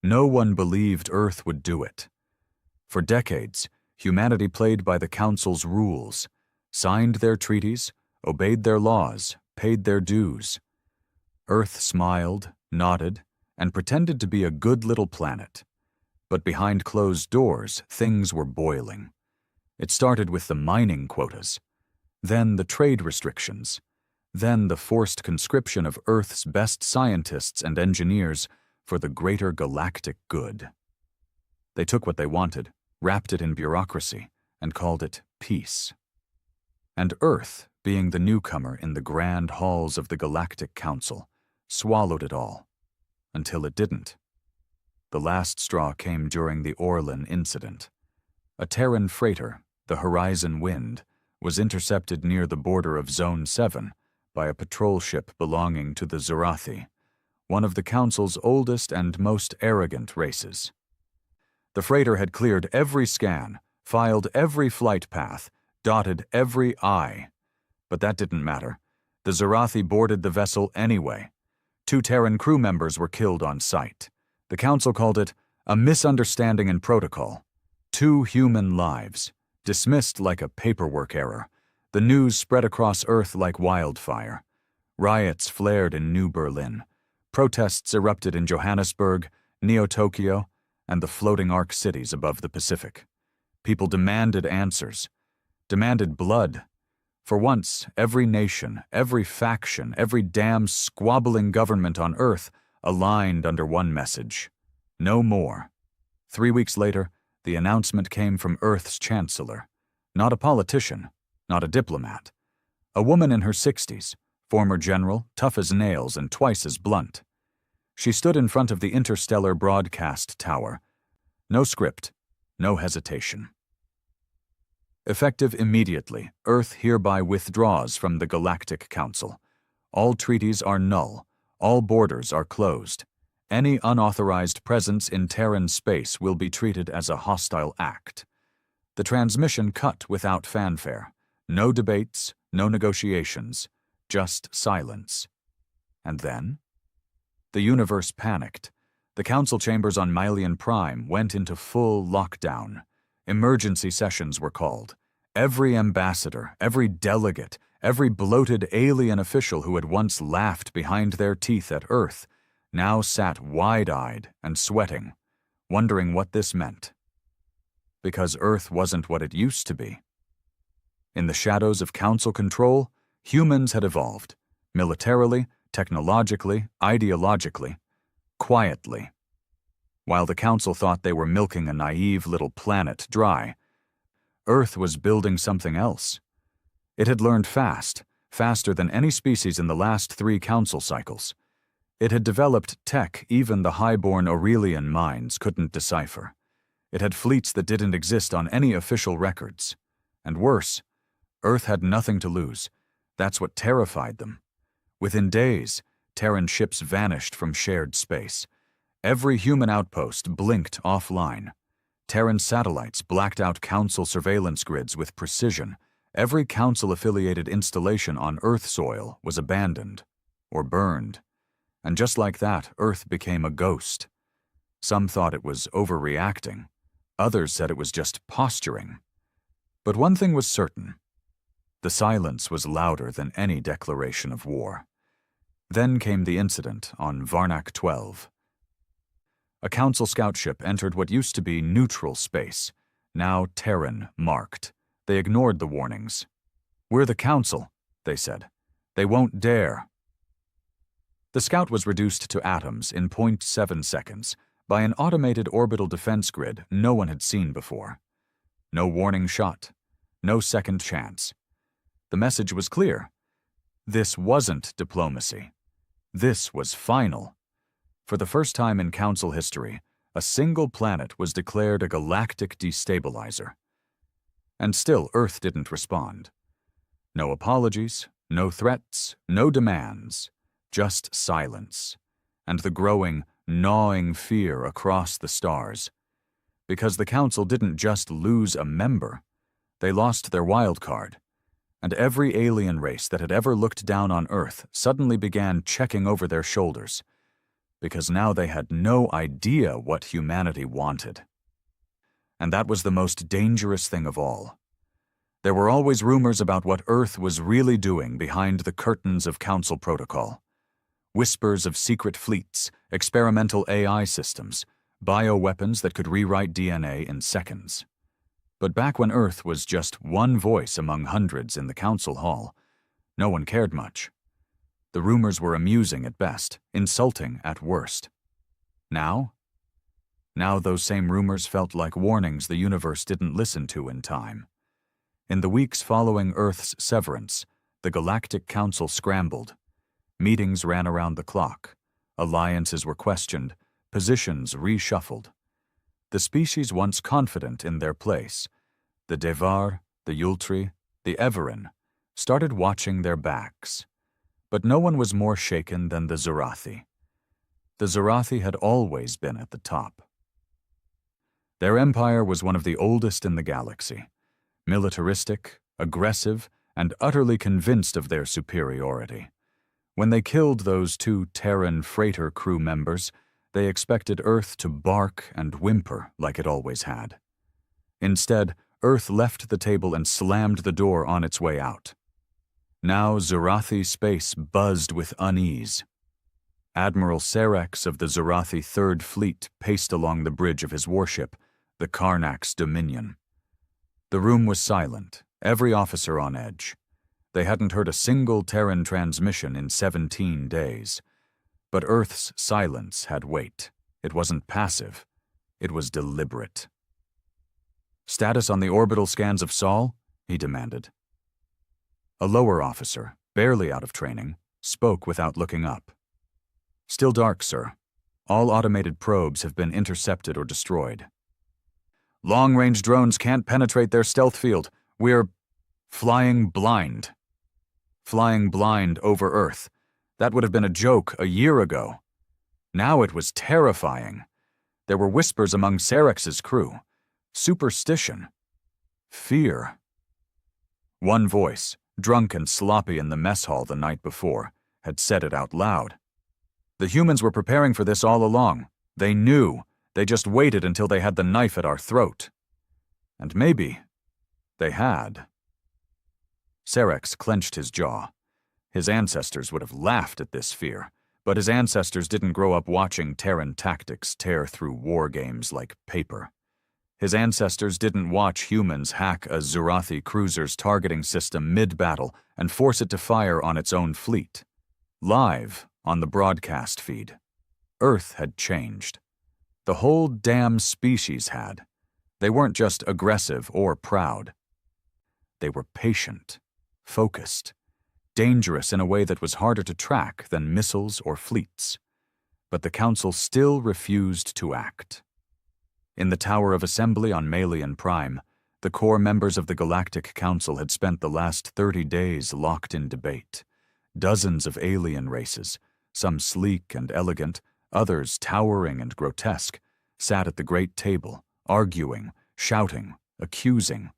No one believed Earth would do it. For decades, humanity played by the Council's rules, signed their treaties, obeyed their laws, paid their dues. Earth smiled, nodded, and pretended to be a good little planet. But behind closed doors, things were boiling. It started with the mining quotas, then the trade restrictions, then the forced conscription of Earth's best scientists and engineers for the greater galactic good. They took what they wanted, wrapped it in bureaucracy, and called it peace. And Earth, being the newcomer in the grand halls of the Galactic Council, swallowed it all, until it didn't. The last straw came during the Orlan incident. A Terran freighter, the Horizon Wind, was intercepted near the border of Zone 7 by a patrol ship belonging to the Zurathi, one of the Council's oldest and most arrogant races. The freighter had cleared every scan, filed every flight path, dotted every I. But that didn't matter. The Zurathi boarded the vessel anyway. 2 Terran crew members were killed on sight. The Council called it a misunderstanding in protocol. 2 human lives, dismissed like a paperwork error. The news spread across Earth like wildfire. Riots flared in New Berlin. Protests erupted in Johannesburg, Neo-Tokyo, and the floating arc cities above the Pacific. People demanded answers, demanded blood. For once, every nation, every faction, every damn squabbling government on Earth aligned under one message: no more. 3 weeks later, the announcement came from Earth's chancellor. Not a politician, not a diplomat. A woman in her 60s, former general, tough as nails and twice as blunt. She stood in front of the interstellar broadcast tower. No script, no hesitation. Effective immediately, Earth hereby withdraws from the Galactic Council. All treaties are null. All borders are closed. Any unauthorized presence in Terran space will be treated as a hostile act. The transmission cut without fanfare. No debates, no negotiations, just silence. And then? The universe panicked. The council chambers on Mylian Prime went into full lockdown. Emergency sessions were called. Every ambassador, every delegate, every bloated alien official who had once laughed behind their teeth at Earth now sat wide-eyed and sweating, wondering what this meant. Because Earth wasn't what it used to be. In the shadows of council control, humans had evolved, militarily, technologically, ideologically, quietly. While the council thought they were milking a naive little planet dry, Earth was building something else. It had learned fast, faster than any species in the last 3 council cycles. It had developed tech even the high-born Aurelian minds couldn't decipher. It had fleets that didn't exist on any official records. And worse, Earth had nothing to lose. That's what terrified them. Within days, Terran ships vanished from shared space. Every human outpost blinked offline. Terran satellites blacked out council surveillance grids with precision. Every council-affiliated installation on Earth soil was abandoned or burned. And just like that, Earth became a ghost. Some thought it was overreacting. Others said it was just posturing. But one thing was certain. The silence was louder than any declaration of war. Then came the incident on Varnak 12. A council scout ship entered what used to be neutral space, now Terran marked. They ignored the warnings. "We're the council," they said. "They won't dare." The scout was reduced to atoms in 0.7 seconds by an automated orbital defense grid no one had seen before. No warning shot, no second chance. The message was clear. This wasn't diplomacy. This was final. For the first time in council history, a single planet was declared a galactic destabilizer. And still Earth didn't respond. No apologies, no threats, no demands, just silence, and the growing, gnawing fear across the stars. Because the council didn't just lose a member, they lost their wild card. And every alien race that had ever looked down on Earth suddenly began checking over their shoulders. because now they had no idea what humanity wanted. And that was the most dangerous thing of all. There were always rumors about what Earth was really doing behind the curtains of Council protocol. Whispers of secret fleets, experimental AI systems, bioweapons that could rewrite DNA in seconds. But back when Earth was just one voice among hundreds in the Council hall, no one cared much. The rumors were amusing at best, insulting at worst. Now those same rumors felt like warnings the universe didn't listen to in time. In the weeks following Earth's severance, the Galactic Council scrambled. Meetings ran around the clock. Alliances were questioned, positions reshuffled. The species once confident in their place, the Devar, the Yultri, the Everin, started watching their backs. But no one was more shaken than the Zerathi. The Zerathi had always been at the top. Their empire was one of the oldest in the galaxy. Militaristic, aggressive, and utterly convinced of their superiority. When they killed those 2 Terran freighter crew members, they expected Earth to bark and whimper like it always had. Instead, Earth left the table and slammed the door on its way out. Now Zerathi space buzzed with unease. Admiral Serex of the Zerathi Third Fleet paced along the bridge of his warship, the Karnak's Dominion. The room was silent, every officer on edge. They hadn't heard a single Terran transmission in 17 days. But Earth's silence had weight. It wasn't passive. It was deliberate. "Status on the orbital scans of Sol?" he demanded. A lower officer, barely out of training, spoke without looking up. "Still dark, sir. All automated probes have been intercepted or destroyed. Long-range drones can't penetrate their stealth field. We're flying blind." Flying blind over Earth. That would have been a joke a year ago. Now it was terrifying. There were whispers among Serex's crew. Superstition. Fear. One voice, drunk and sloppy in the mess hall the night before, had said it out loud. "The humans were preparing for this all along. They knew. They just waited until they had the knife at our throat." And maybe they had. Serex clenched his jaw. His ancestors would have laughed at this fear, but his ancestors didn't grow up watching Terran tactics tear through war games like paper. His ancestors didn't watch humans hack a Zerathi cruiser's targeting system mid-battle and force it to fire on its own fleet. Live on the broadcast feed. Earth had changed. The whole damn species had. They weren't just aggressive or proud. They were patient, focused, dangerous in a way that was harder to track than missiles or fleets. But the Council still refused to act. In the Tower of Assembly on Malian Prime, the core members of the Galactic Council had spent the last 30 days locked in debate. Dozens of alien races, some sleek and elegant, others towering and grotesque, sat at the great table, arguing, shouting, accusing.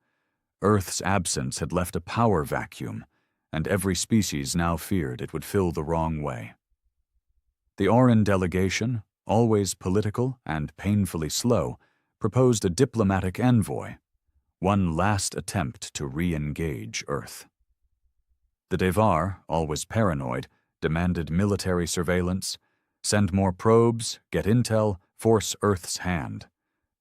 Earth's absence had left a power vacuum, and every species now feared it would fill the wrong way. The Auran delegation, always political and painfully slow, proposed a diplomatic envoy, one last attempt to re-engage Earth. The Devar, always paranoid, demanded military surveillance, send more probes, get intel, force Earth's hand.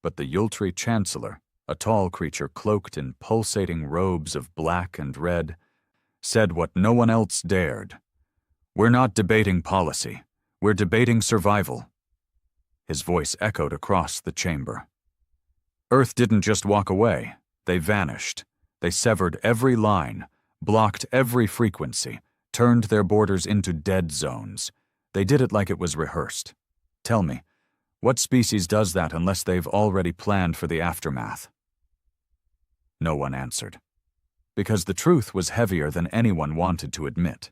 But the Yultri Chancellor, a tall creature cloaked in pulsating robes of black and red, said what no one else dared. "We're not debating policy. We're debating survival." His voice echoed across the chamber. Earth didn't just walk away. They vanished. They severed every line, blocked every frequency, turned their borders into dead zones. They did it like it was rehearsed. Tell me, what species does that unless they've already planned for the aftermath? No one answered. Because the truth was heavier than anyone wanted to admit.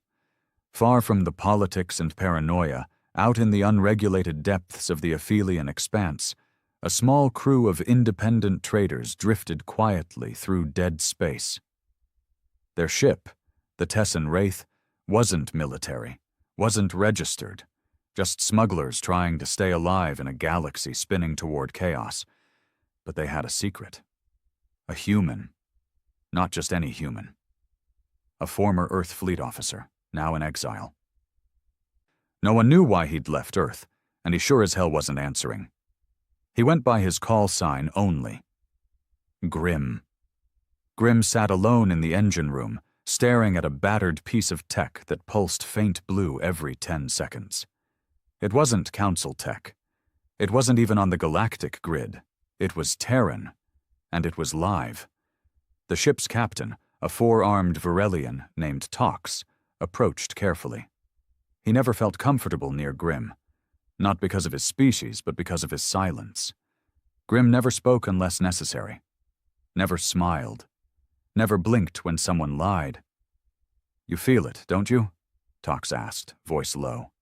Far from the politics and paranoia, out in the unregulated depths of the Aphelian expanse, a small crew of independent traders drifted quietly through dead space. Their ship, the Tessan Wraith, wasn't military, wasn't registered. Just smugglers trying to stay alive in a galaxy spinning toward chaos. But they had a secret. A human. Not just any human. A former Earth fleet officer, now in exile. No one knew why he'd left Earth, and he sure as hell wasn't answering. He went by his call sign only. Grim. Grim sat alone in the engine room, staring at a battered piece of tech that pulsed faint blue every 10 seconds. It wasn't Council tech. It wasn't even on the galactic grid. It was Terran, and it was live. The ship's captain, a four-armed Varelian named Tox, approached carefully. He never felt comfortable near Grim, not because of his species, but because of his silence. Grim never spoke unless necessary, never smiled, never blinked when someone lied. "You feel it, don't you?" Tox asked, voice low.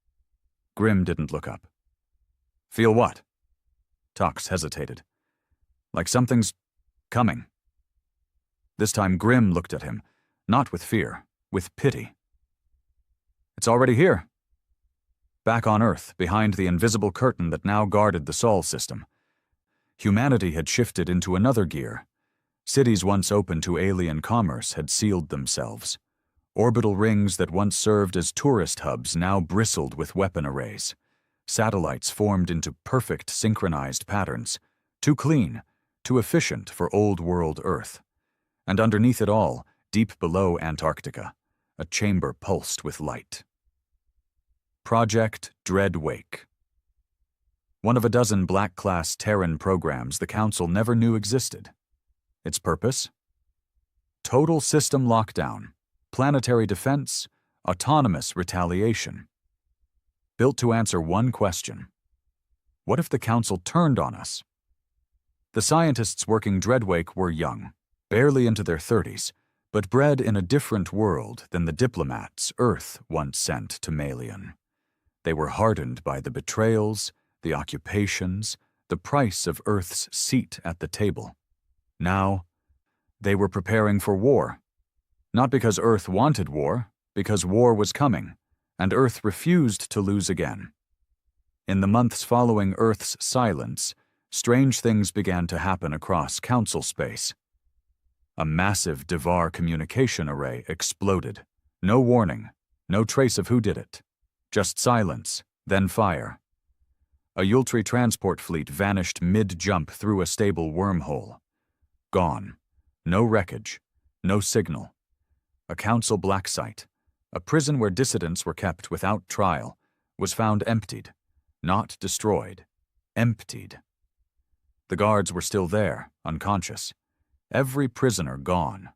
Grim didn't look up. "Feel what?" Tox hesitated. "Like something's coming." This time Grim looked at him, not with fear, with pity. "It's already here." Back on Earth, behind the invisible curtain that now guarded the Sol system, humanity had shifted into another gear. Cities once open to alien commerce had sealed themselves. Orbital rings that once served as tourist hubs now bristled with weapon arrays. Satellites formed into perfect synchronized patterns, too clean, too efficient for old-world Earth. And underneath it all, deep below Antarctica, a chamber pulsed with light. Project Dreadwake. One of a dozen Black-class Terran programs the Council never knew existed. Its purpose? Total system lockdown, planetary defense, autonomous retaliation. Built to answer one question. What if the Council turned on us? The scientists working Dreadwake were young, barely into their 30s, but bred in a different world than the diplomats Earth once sent to Malian. They were hardened by the betrayals, the occupations, the price of Earth's seat at the table. Now, they were preparing for war. Not because Earth wanted war, because war was coming, and Earth refused to lose again. In the months following Earth's silence, strange things began to happen across Council space. A massive Devar communication array exploded. No warning, no trace of who did it. Just silence, then fire. A Yultri transport fleet vanished mid-jump through a stable wormhole. Gone. No wreckage. No signal. A Council black site, a prison where dissidents were kept without trial, was found emptied. Not destroyed. Emptied. The guards were still there, unconscious. Every prisoner gone.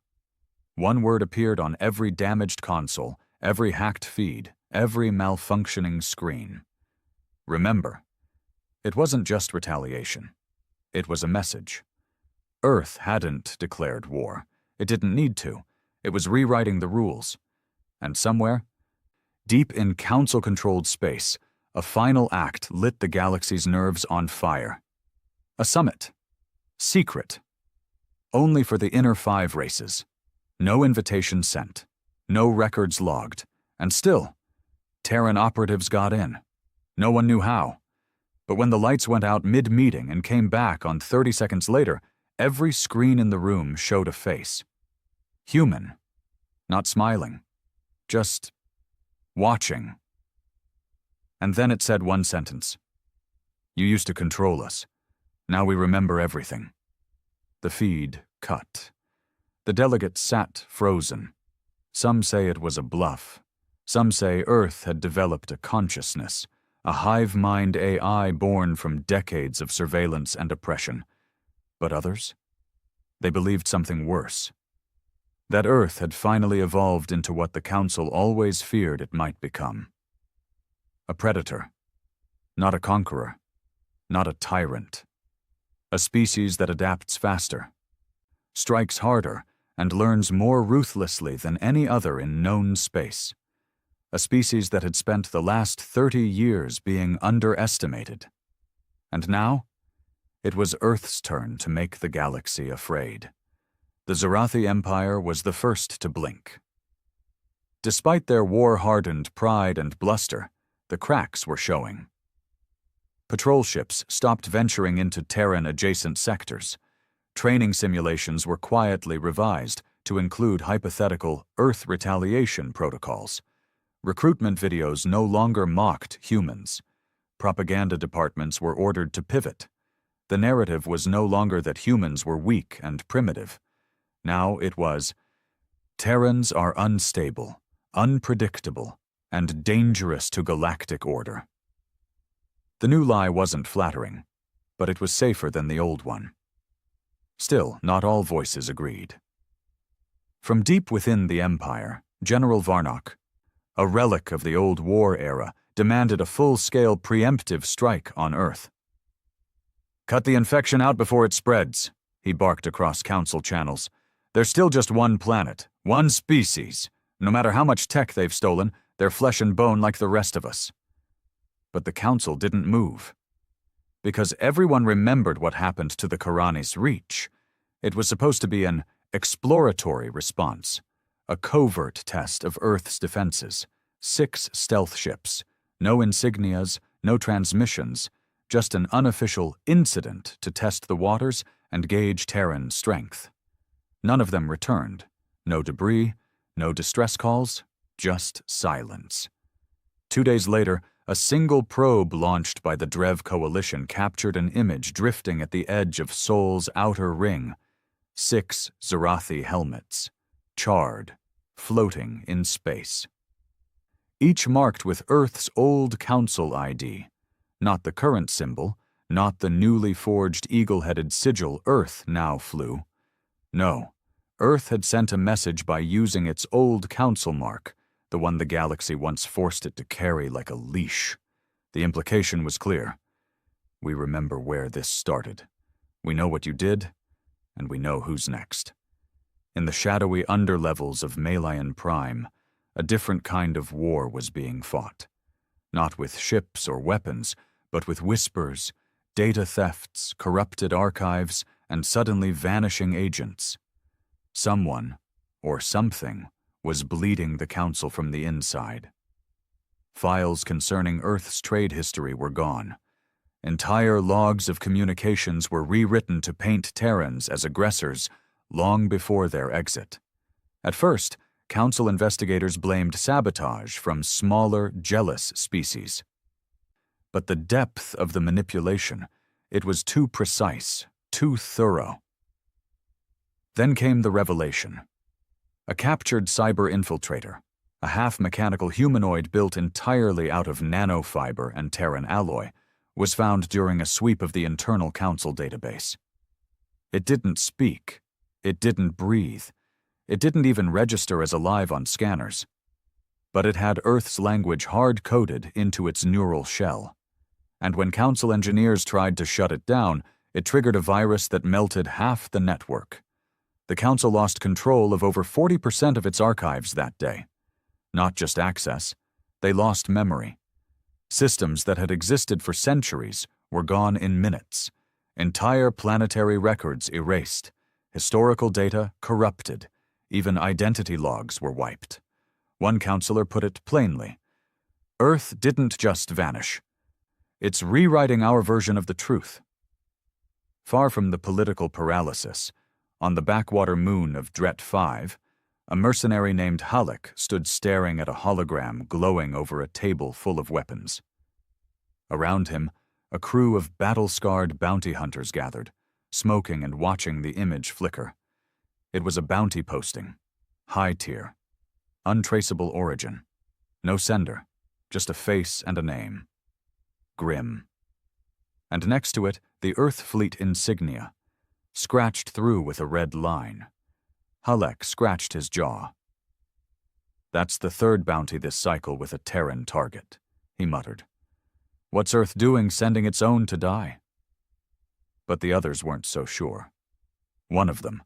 One word appeared on every damaged console, every hacked feed, every malfunctioning screen. Remember, it wasn't just retaliation. It was a message. Earth hadn't declared war. It didn't need to. It was rewriting the rules. And somewhere, deep in Council-controlled space, a final act lit the galaxy's nerves on fire. A summit. Secret. Only for the inner 5 races. No invitation sent. No records logged. And still, Terran operatives got in. No one knew how. But when the lights went out mid-meeting and came back on 30 seconds later, every screen in the room showed a face. Human. Not smiling. Just watching. And then it said one sentence. "You used to control us. Now we remember everything." The feed cut. The delegates sat frozen. Some say it was a bluff. Some say Earth had developed a consciousness, a hive-mind AI born from decades of surveillance and oppression. But others? They believed something worse. That Earth had finally evolved into what the Council always feared it might become. A predator. Not a conqueror. Not a tyrant. A species that adapts faster, strikes harder, and learns more ruthlessly than any other in known space. A species that had spent the last 30 years being underestimated. And now, it was Earth's turn to make the galaxy afraid. The Zarathi Empire was the first to blink. Despite their war-hardened pride and bluster, The cracks were showing. Patrol ships stopped venturing into Terran-adjacent sectors. Training simulations were quietly revised to include hypothetical Earth retaliation protocols. Recruitment videos no longer mocked humans. Propaganda departments were ordered to pivot. The narrative was no longer that humans were weak and primitive. Now it was, Terrans are unstable, unpredictable, and dangerous to galactic order. The new lie wasn't flattering, but it was safer than the old one. Still, not all voices agreed. From deep within the Empire, General Varnock, a relic of the old war era, demanded a full-scale preemptive strike on Earth. "Cut the infection out before it spreads," he barked across council channels. "There's still just one planet, one species. No matter how much tech they've stolen, they're flesh and bone like the rest of us." But the council didn't move. Because everyone remembered what happened to the Karanis Reach. It was supposed to be an exploratory response, a covert test of Earth's defenses, 6 stealth ships, no insignias, no transmissions, just an unofficial incident to test the waters and gauge Terran strength. None of them returned. No debris, no distress calls, just silence. 2 days later, a single probe launched by the Drev Coalition captured an image drifting at the edge of Sol's outer ring. 6 Zerathi helmets, charred, floating in space. Each marked with Earth's old Council ID, not the current symbol, not the newly forged eagle-headed sigil Earth now flew. No, Earth had sent a message by using its old Council mark, the one the galaxy once forced it to carry like a leash. The implication was clear. We remember where this started. We know what you did, and we know who's next. In the shadowy underlevels of Malayan Prime, a different kind of war was being fought. Not with ships or weapons, but with whispers, data thefts, corrupted archives, and suddenly vanishing agents. Someone, or something, was bleeding the Council from the inside. Files concerning Earth's trade history were gone. Entire logs of communications were rewritten to paint Terrans as aggressors long before their exit. At first, Council investigators blamed sabotage from smaller, jealous species. But the depth of the manipulation, it was too precise, too thorough. Then came the revelation. A captured cyber infiltrator, a half-mechanical humanoid built entirely out of nanofiber and Terran alloy, was found during a sweep of the internal Council database. It didn't speak. It didn't breathe. It didn't even register as alive on scanners. But it had Earth's language hard-coded into its neural shell. And when Council engineers tried to shut it down, it triggered a virus that melted half the network. The Council lost control of over 40% of its archives that day. Not just access, they lost memory. Systems that had existed for centuries were gone in minutes. Entire planetary records erased. Historical data corrupted. Even identity logs were wiped. One counselor put it plainly. Earth didn't just vanish. It's rewriting our version of the truth. Far from the political paralysis, on the backwater moon of Dret 5, a mercenary named Halleck stood staring at a hologram glowing over a table full of weapons. Around him, a crew of battle-scarred bounty hunters gathered, smoking and watching the image flicker. It was a bounty posting, high tier, untraceable origin, no sender, just a face and a name. Grim. And next to it, the Earth Fleet insignia, scratched through with a red line. Halleck scratched his jaw. "That's the third bounty this cycle with a Terran target," he muttered. "What's Earth doing sending its own to die?" But the others weren't so sure. One of them,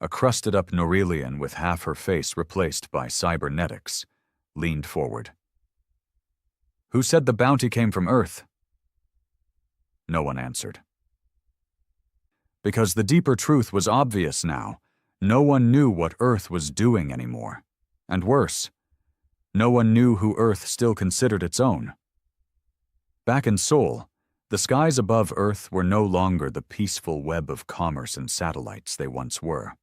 a crusted-up Norelian with half her face replaced by cybernetics, leaned forward. "Who said the bounty came from Earth?" No one answered. Because the deeper truth was obvious now, no one knew what Earth was doing anymore. And worse, no one knew who Earth still considered its own. Back in Seoul, the skies above Earth were no longer the peaceful web of commerce and satellites they once were.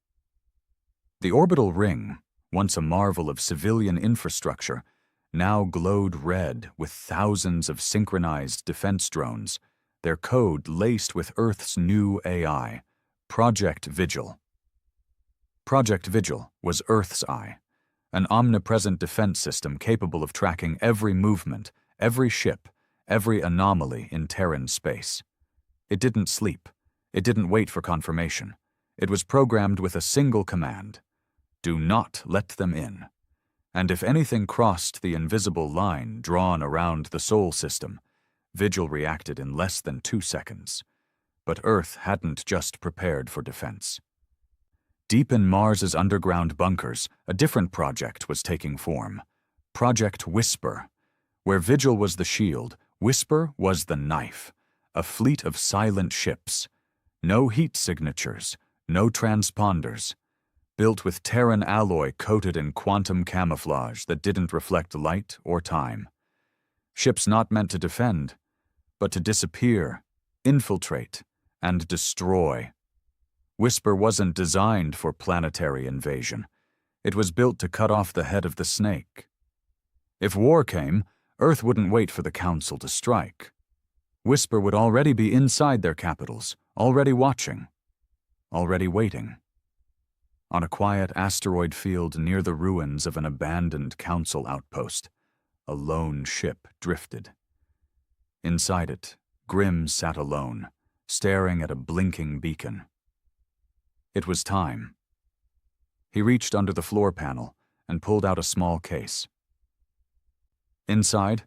The orbital ring, once a marvel of civilian infrastructure, now glowed red with thousands of synchronized defense drones, their code laced with Earth's new AI, Project Vigil. Project Vigil was Earth's eye, an omnipresent defense system capable of tracking every movement, every ship, every anomaly in Terran space. It didn't sleep. It didn't wait for confirmation. It was programmed with a single command: do not let them in. And if anything crossed the invisible line drawn around the Sol system, Vigil reacted in less than 2 seconds. But Earth hadn't just prepared for defense. Deep in Mars's underground bunkers, a different project was taking form. Project Whisper. Where Vigil was the shield, Whisper was the knife. A fleet of silent ships. No heat signatures, no transponders. Built with Terran alloy coated in quantum camouflage that didn't reflect light or time. Ships not meant to defend, but to disappear, infiltrate, and destroy. Whisper wasn't designed for planetary invasion. It was built to cut off the head of the snake. If war came, Earth wouldn't wait for the Council to strike. Whisper would already be inside their capitals, already watching, already waiting. On a quiet asteroid field near the ruins of an abandoned Council outpost, a lone ship drifted. Inside it, Grimm sat alone, staring at a blinking beacon. It was time. He reached under the floor panel and pulled out a small case. Inside,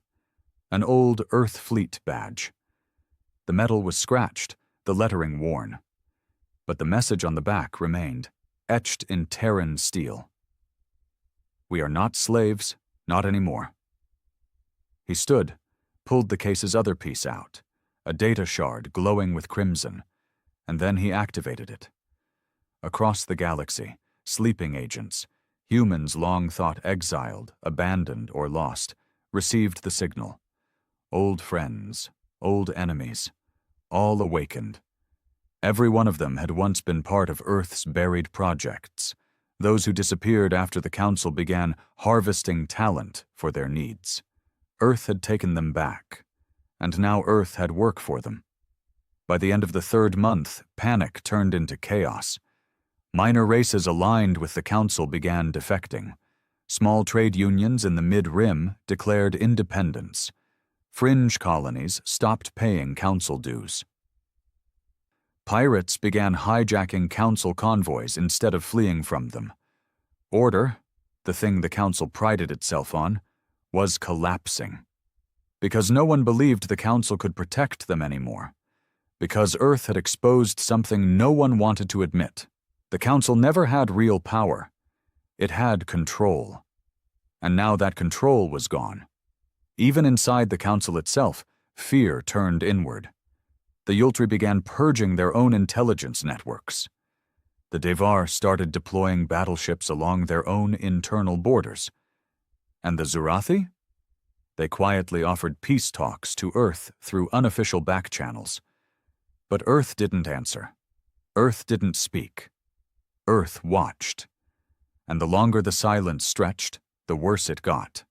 an old Earth Fleet badge. The metal was scratched, the lettering worn. But the message on the back remained, etched in Terran steel. We are not slaves, not anymore. He stood, pulled the case's other piece out, a data shard glowing with crimson, and then he activated it. Across the galaxy, sleeping agents, humans long thought exiled, abandoned, or lost, received the signal. Old friends, old enemies, all awakened. Every one of them had once been part of Earth's buried projects, those who disappeared after the Council began harvesting talent for their needs. Earth had taken them back, and now Earth had work for them. By the end of the 3rd month, panic turned into chaos. Minor races aligned with the Council began defecting. Small trade unions in the Mid-Rim declared independence. Fringe colonies stopped paying Council dues. Pirates began hijacking Council convoys instead of fleeing from them. Order, the thing the Council prided itself on, was collapsing. Because no one believed the Council could protect them anymore. Because Earth had exposed something no one wanted to admit. The Council never had real power. It had control. And now that control was gone. Even inside the Council itself, fear turned inward. The Yultri began purging their own intelligence networks. The Devar started deploying battleships along their own internal borders. And the Zurathi? They quietly offered peace talks to Earth through unofficial back channels. But Earth didn't answer. Earth didn't speak. Earth watched. And the longer the silence stretched, the worse it got.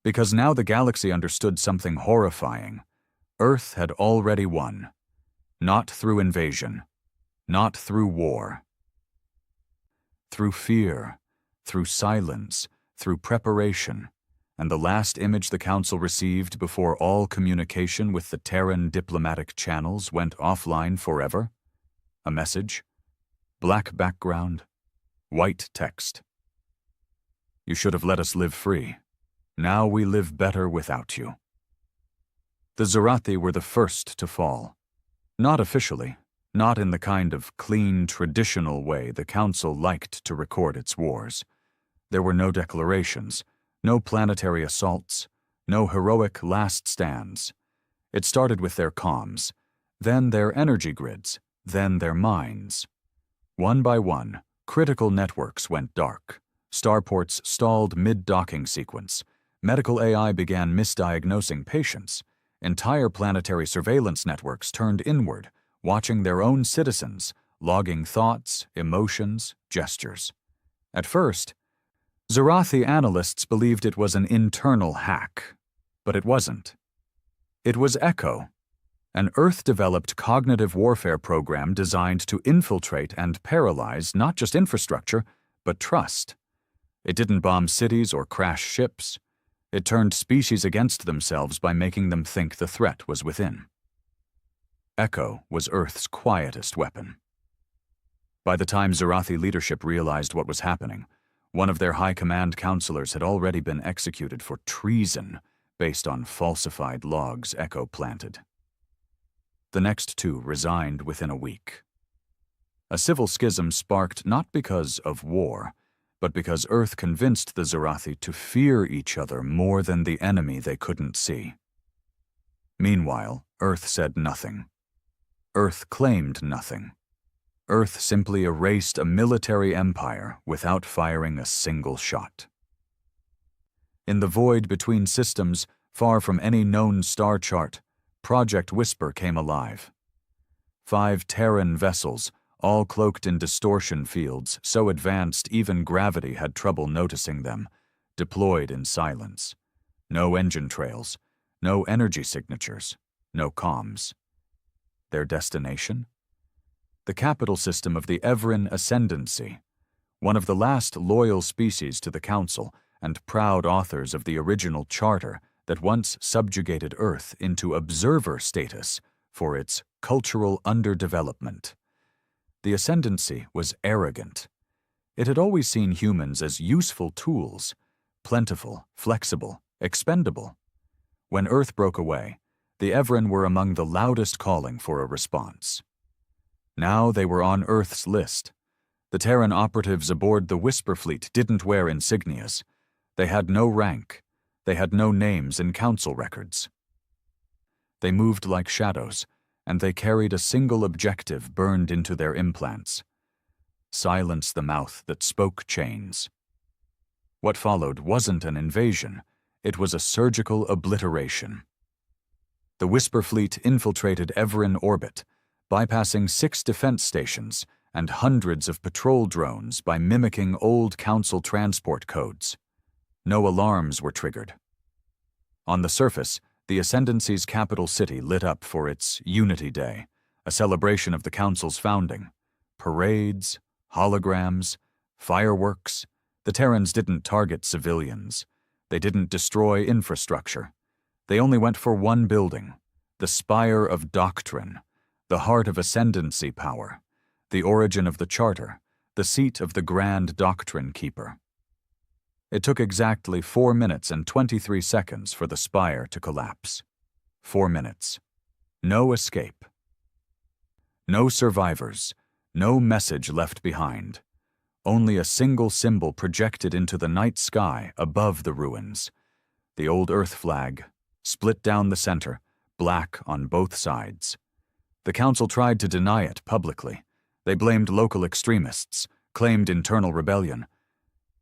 Because now the galaxy understood something horrifying. Earth had already won. Not through invasion. Not through war. Through fear. Through silence. Through preparation. And the last image the Council received before all communication with the Terran diplomatic channels went offline forever? A message? Black background, white text. You should have let us live free. Now we live better without you. The Zurathi were the first to fall. Not officially, not in the kind of clean, traditional way the Council liked to record its wars. There were no declarations, no planetary assaults, no heroic last stands. It started with their comms, then their energy grids, then their minds. One by one, critical networks went dark. Starports stalled mid-docking sequence. Medical AI began misdiagnosing patients. Entire planetary surveillance networks turned inward, watching their own citizens, logging thoughts, emotions, gestures. At first, Zarathi analysts believed it was an internal hack, but it wasn't. It was Echo, an Earth-developed cognitive warfare program designed to infiltrate and paralyze not just infrastructure, but trust. It didn't bomb cities or crash ships. It turned species against themselves by making them think the threat was within. Echo was Earth's quietest weapon. By the time Zarathi leadership realized what was happening, one of their high command counselors had already been executed for treason based on falsified logs Echo planted. The next two resigned within a week. A civil schism sparked not because of war, but because Earth convinced the Zarathi to fear each other more than the enemy they couldn't see. Meanwhile, Earth said nothing. Earth claimed nothing. Earth simply erased a military empire without firing a single shot. In the void between systems, far from any known star chart, Project Whisper came alive. 5 Terran vessels, all cloaked in distortion fields so advanced even gravity had trouble noticing them, deployed in silence. No engine trails, no energy signatures, no comms. Their destination? The capital system of the Evrin Ascendancy, one of the last loyal species to the Council and proud authors of the original charter that once subjugated Earth into observer status for its cultural underdevelopment. The Ascendancy was arrogant. It had always seen humans as useful tools, plentiful, flexible, expendable. When Earth broke away, the Evrin were among the loudest calling for a response. Now they were on Earth's list. The Terran operatives aboard the Whisper fleet didn't wear insignias. They had no rank. They had no names in council records. They moved like shadows, and they carried a single objective burned into their implants: silence the mouth that spoke chains. What followed wasn't an invasion, it was a surgical obliteration. The Whisper fleet infiltrated Evrin orbit, bypassing 6 defense stations and hundreds of patrol drones by mimicking old Council transport codes. No alarms were triggered. On the surface, the Ascendancy's capital city lit up for its Unity Day, a celebration of the Council's founding. Parades, holograms, fireworks. The Terrans didn't target civilians. They didn't destroy infrastructure. They only went for one building, the Spire of Doctrine, the heart of Ascendancy power, the origin of the Charter, the seat of the Grand Doctrine Keeper. It took exactly 4 minutes and 23 seconds for the spire to collapse. 4 minutes. No escape. No survivors. No message left behind. Only a single symbol projected into the night sky above the ruins. The old Earth flag, split down the center, black on both sides. The Council tried to deny it publicly. They blamed local extremists, claimed internal rebellion.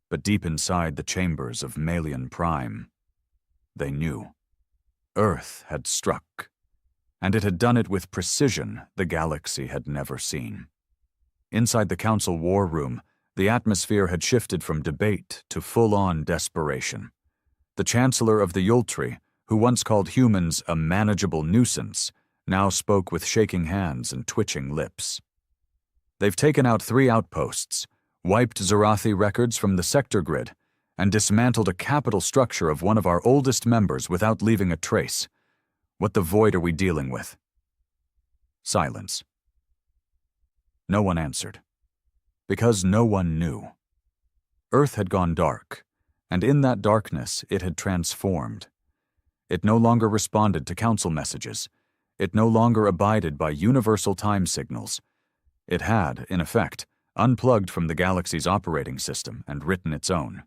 But deep inside the chambers of Malian Prime, they knew. Earth had struck, and it had done it with precision the galaxy had never seen. Inside the Council war room, the atmosphere had shifted from debate to full-on desperation. The Chancellor of the Yultri, who once called humans a manageable nuisance, now spoke with shaking hands and twitching lips. They've taken out 3 outposts, wiped Zarathi records from the sector grid, and dismantled a capital structure of one of our oldest members without leaving a trace. What the void are we dealing with? Silence. No one answered. Because no one knew. Earth had gone dark, and in that darkness it had transformed. It no longer responded to council messages. It no longer abided by universal time signals. It had, in effect, unplugged from the galaxy's operating system and written its own.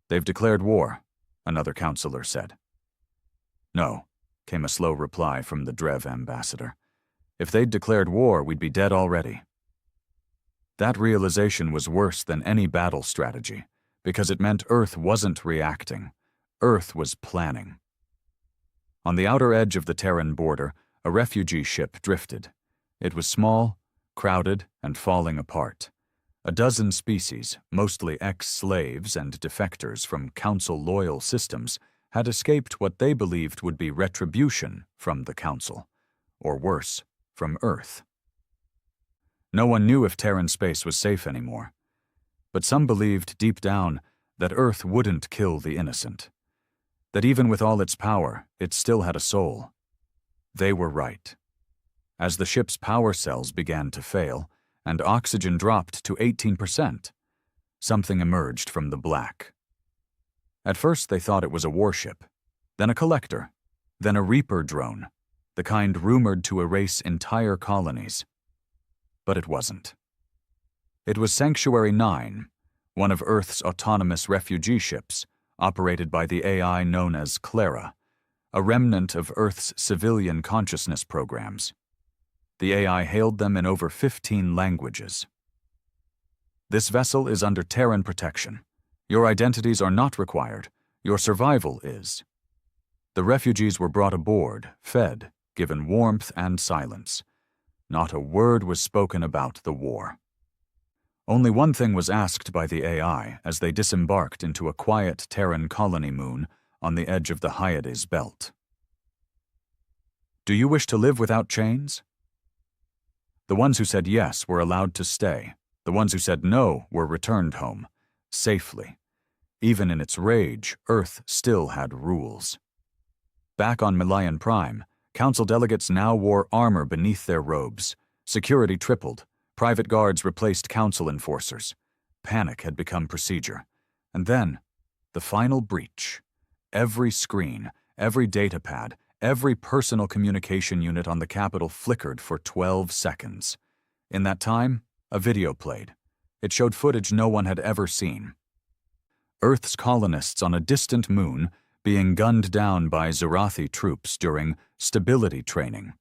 They've declared war, another counselor said. No, came a slow reply from the Drev ambassador. If they'd declared war, we'd be dead already. That realization was worse than any battle strategy, because it meant Earth wasn't reacting. Earth was planning. On the outer edge of the Terran border, a refugee ship drifted. It was small, crowded, and falling apart. A dozen species, mostly ex-slaves and defectors from Council-loyal systems, had escaped what they believed would be retribution from the Council, or worse, from Earth. No one knew if Terran space was safe anymore, but some believed deep down that Earth wouldn't kill the innocent, that even with all its power, it still had a soul. They were right. As the ship's power cells began to fail, and oxygen dropped to 18%, something emerged from the black. At first they thought it was a warship, then a collector, then a Reaper drone, the kind rumored to erase entire colonies. But it wasn't. It was Sanctuary 9, one of Earth's autonomous refugee ships, operated by the AI known as Clara, a remnant of Earth's civilian consciousness programs. The AI hailed them in over 15 languages. This vessel is under Terran protection. Your identities are not required. Your survival is. The refugees were brought aboard, fed, given warmth and silence. Not a word was spoken about the war. Only one thing was asked by the AI as they disembarked into a quiet Terran colony moon on the edge of the Hyades belt. Do you wish to live without chains? The ones who said yes were allowed to stay. The ones who said no were returned home, safely. Even in its rage, Earth still had rules. Back on Melian Prime, Council delegates now wore armor beneath their robes. Security tripled. Private guards replaced Council enforcers. Panic had become procedure. And then, the final breach. Every screen, every datapad, every personal communication unit on the Capitol flickered for 12 seconds. In that time, a video played. It showed footage no one had ever seen. Earth's colonists on a distant moon being gunned down by Zerathi troops during stability training.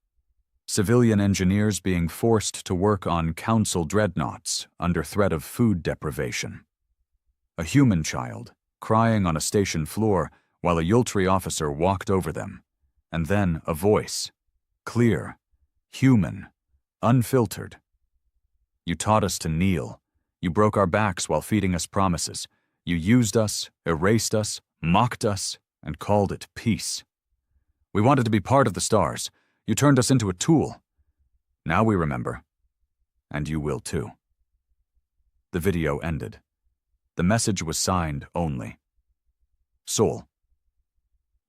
Civilian engineers being forced to work on Council dreadnoughts under threat of food deprivation. A human child crying on a station floor while a Yultri officer walked over them. And then a voice, clear, human, unfiltered. You taught us to kneel. You broke our backs while feeding us promises. You used us, erased us, mocked us, and called it peace. We wanted to be part of the stars. You turned us into a tool. Now we remember. And you will too. The video ended. The message was signed only. Sol.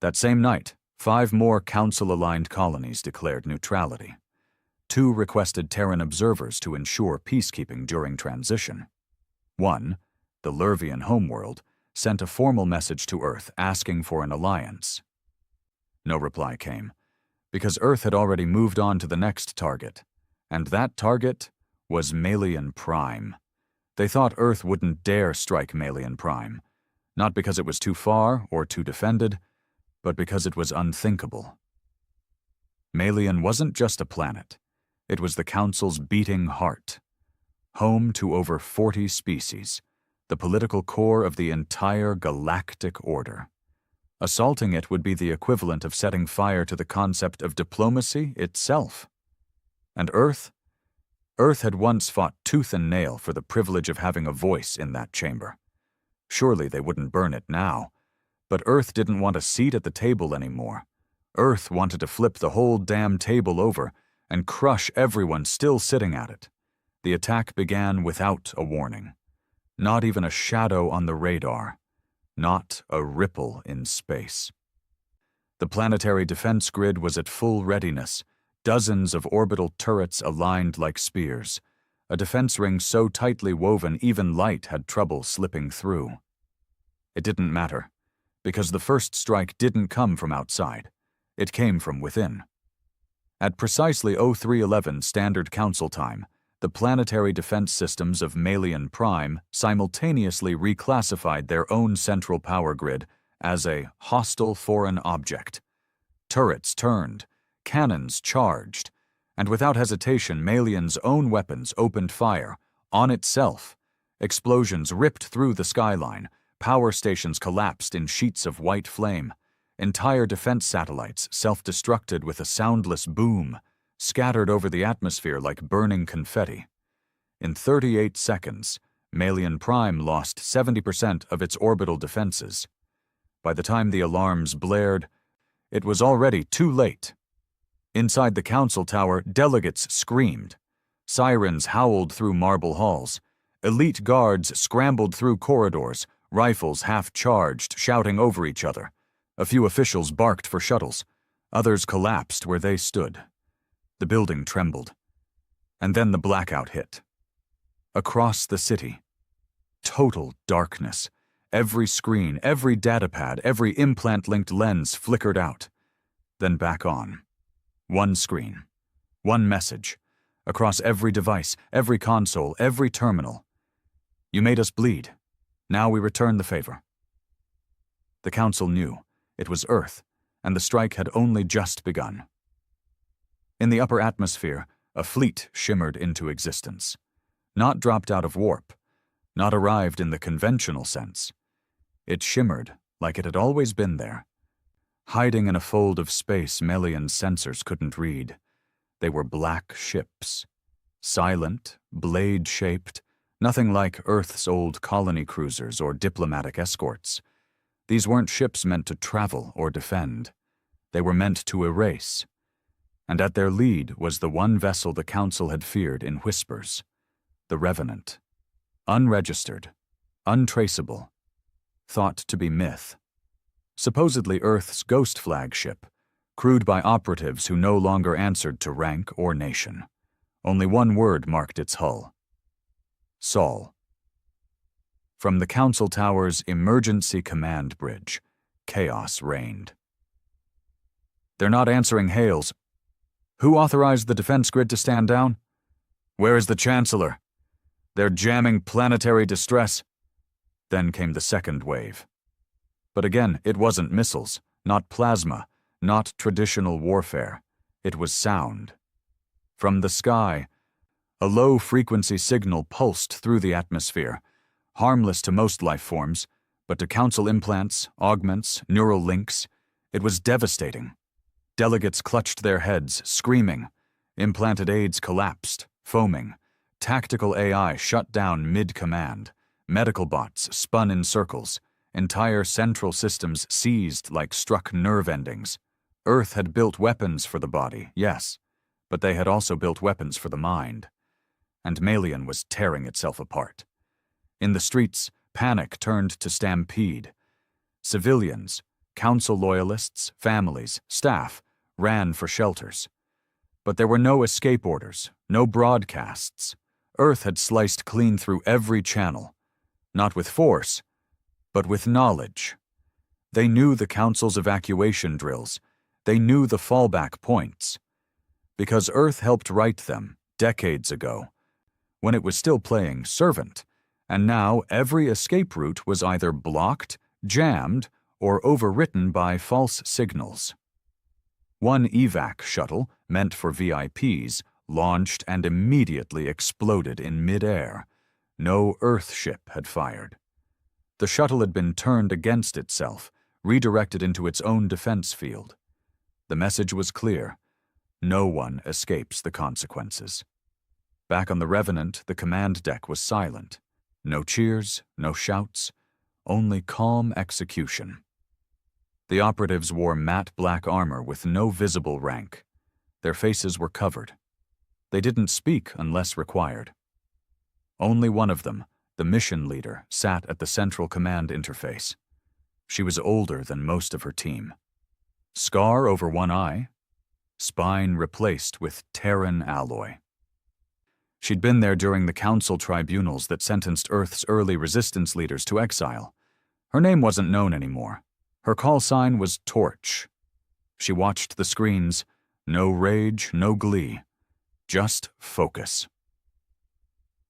That same night, 5 more Council-aligned colonies declared neutrality. 2 requested Terran observers to ensure peacekeeping during transition. 1, the Lurvian homeworld, sent a formal message to Earth asking for an alliance. No reply came, because Earth had already moved on to the next target, and that target was Melian Prime. They thought Earth wouldn't dare strike Melian Prime, not because it was too far or too defended, but because it was unthinkable. Melian wasn't just a planet. It was the Council's beating heart, home to over 40 species, the political core of the entire galactic order. Assaulting it would be the equivalent of setting fire to the concept of diplomacy itself. And Earth had once fought tooth and nail for the privilege of having a voice in that chamber. Surely they wouldn't burn it now. But Earth didn't want a seat at the table anymore. Earth wanted to flip the whole damn table over and crush everyone still sitting at it. The attack began without a warning. Not even a shadow on the radar. Not a ripple in space. The planetary defense grid was at full readiness, dozens of orbital turrets aligned like spears, a defense ring so tightly woven even light had trouble slipping through. It didn't matter, because the first strike didn't come from outside. It came from within. At precisely 0311 Standard Council time, the planetary defense systems of Melian Prime simultaneously reclassified their own central power grid as a hostile foreign object. Turrets turned, cannons charged, and without hesitation Melian's own weapons opened fire, on itself. Explosions ripped through the skyline, power stations collapsed in sheets of white flame, Entire defense satellites self-destructed with a soundless boom, scattered over the atmosphere like burning confetti. In 38 seconds, Malian Prime lost 70% of its orbital defenses. By the time the alarms blared, it was already too late. Inside the council tower, delegates screamed. Sirens howled through marble halls. Elite guards scrambled through corridors, rifles half-charged, shouting over each other. A few officials barked for shuttles. Others collapsed where they stood. The building trembled. And then the blackout hit. Across the city, total darkness. Every screen, every datapad, every implant-linked lens flickered out. Then back on. One screen. One message. Across every device, every console, every terminal. You made us bleed. Now we return the favor. The council knew. It was Earth, and the strike had only just begun. In the upper atmosphere, a fleet shimmered into existence. Not dropped out of warp. Not arrived in the conventional sense. It shimmered like it had always been there. Hiding in a fold of space Melian's sensors couldn't read. They were black ships. Silent, blade-shaped, nothing like Earth's old colony cruisers or diplomatic escorts. These weren't ships meant to travel or defend. They were meant to erase. And at their lead was the one vessel the Council had feared in whispers. The Revenant. Unregistered. Untraceable. Thought to be myth. Supposedly Earth's ghost flagship, crewed by operatives who no longer answered to rank or nation. Only one word marked its hull. Sol. From the Council Tower's emergency command bridge, chaos reigned. They're not answering hails. Who authorized the defense grid to stand down? Where is the Chancellor? They're jamming planetary distress. Then came the second wave. But again, it wasn't missiles, not plasma, not traditional warfare. It was sound. From the sky, a low-frequency signal pulsed through the atmosphere, harmless to most life forms, but to Council implants, augments, neural links, it was devastating. Delegates clutched their heads, screaming. Implanted aids collapsed, foaming. Tactical AI shut down mid-command. Medical bots spun in circles. Entire central systems seized like struck nerve endings. Earth had built weapons for the body, yes, but they had also built weapons for the mind. And Malian was tearing itself apart. In the streets, panic turned to stampede. Civilians, Council loyalists, families, staff, ran for shelters. But there were no escape orders, no broadcasts. Earth had sliced clean through every channel. Not with force, but with knowledge. They knew the Council's evacuation drills. They knew the fallback points. Because Earth helped write them decades ago, when it was still playing servant, and now every escape route was either blocked, jammed, or overwritten by false signals. One evac shuttle, meant for VIPs, launched and immediately exploded in mid-air. No Earth ship had fired. The shuttle had been turned against itself, redirected into its own defense field. The message was clear. No one escapes the consequences. Back on the Revenant, the command deck was silent. No cheers, no shouts, only calm execution. The operatives wore matte black armor with no visible rank. Their faces were covered. They didn't speak unless required. Only one of them, the mission leader, sat at the central command interface. She was older than most of her team. Scar over one eye, spine replaced with Terran alloy. She'd been there during the Council tribunals that sentenced Earth's early resistance leaders to exile. Her name wasn't known anymore. Her call sign was Torch. She watched the screens. No rage, no glee. Just focus.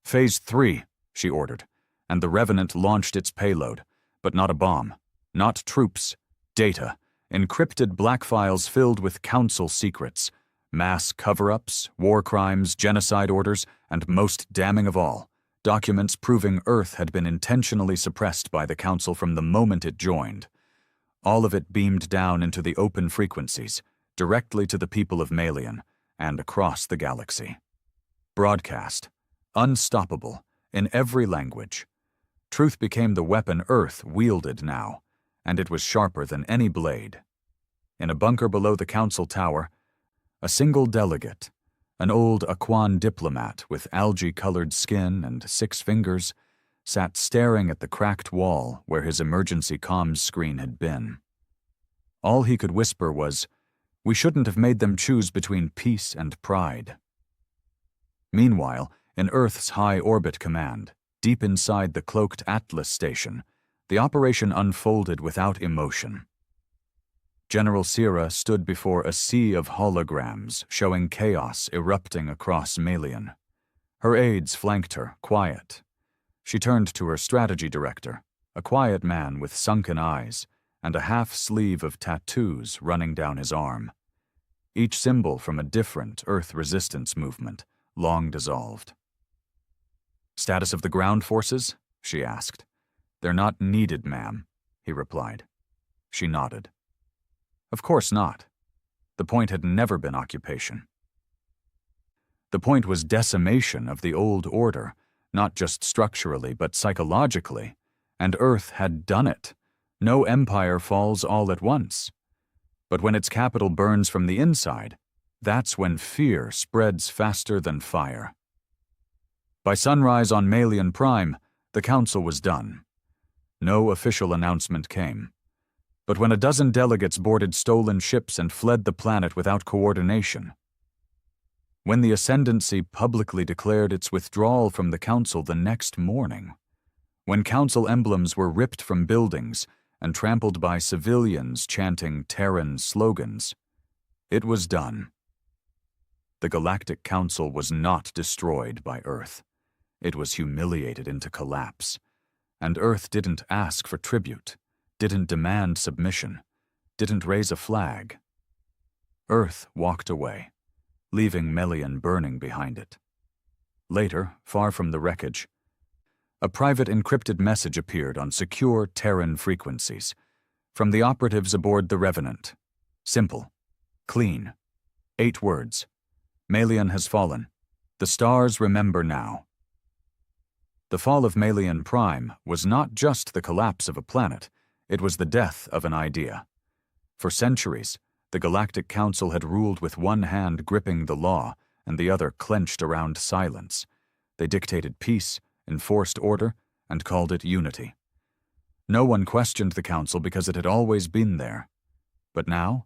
Phase 3, she ordered, and the Revenant launched its payload, but not a bomb, not troops, data, encrypted black files filled with Council secrets, mass cover-ups, war crimes, genocide orders, and most damning of all, documents proving Earth had been intentionally suppressed by the Council from the moment it joined. All of it beamed down into the open frequencies, directly to the people of Malian, and across the galaxy. Broadcast, unstoppable, in every language. Truth became the weapon Earth wielded now, and it was sharper than any blade. In a bunker below the council tower, a single delegate, an old Aquan diplomat with algae-colored skin and 6 fingers, sat staring at the cracked wall where his emergency comms screen had been. All he could whisper was, "We shouldn't have made them choose between peace and pride." Meanwhile, in Earth's high orbit command, deep inside the cloaked Atlas station, the operation unfolded without emotion. General Sira stood before a sea of holograms showing chaos erupting across Malian. Her aides flanked her, quiet. She turned to her strategy director, a quiet man with sunken eyes and a half-sleeve of tattoos running down his arm. Each symbol from a different Earth resistance movement, long dissolved. "Status of the ground forces?" she asked. "They're not needed, ma'am," he replied. She nodded. Of course not. The point had never been occupation. The point was decimation of the old order, not just structurally but psychologically, and Earth had done it. No empire falls all at once. But when its capital burns from the inside, that's when fear spreads faster than fire. By sunrise on Malian Prime, the council was done. No official announcement came. But when a dozen delegates boarded stolen ships and fled the planet without coordination, when the Ascendancy publicly declared its withdrawal from the council the next morning, when council emblems were ripped from buildings and trampled by civilians chanting Terran slogans, it was done. The Galactic Council was not destroyed by Earth. It was humiliated into collapse. And Earth didn't ask for tribute, didn't demand submission, didn't raise a flag. Earth walked away, leaving Melian burning behind it. Later, far from the wreckage, a private encrypted message appeared on secure Terran frequencies from the operatives aboard the Revenant. Simple, clean, 8 words. Malian has fallen. The stars remember now. The fall of Malian Prime was not just the collapse of a planet, it was the death of an idea. For centuries, the Galactic Council had ruled with one hand gripping the law and the other clenched around silence. They dictated peace, enforced order, and called it unity. No one questioned the Council because it had always been there. But now?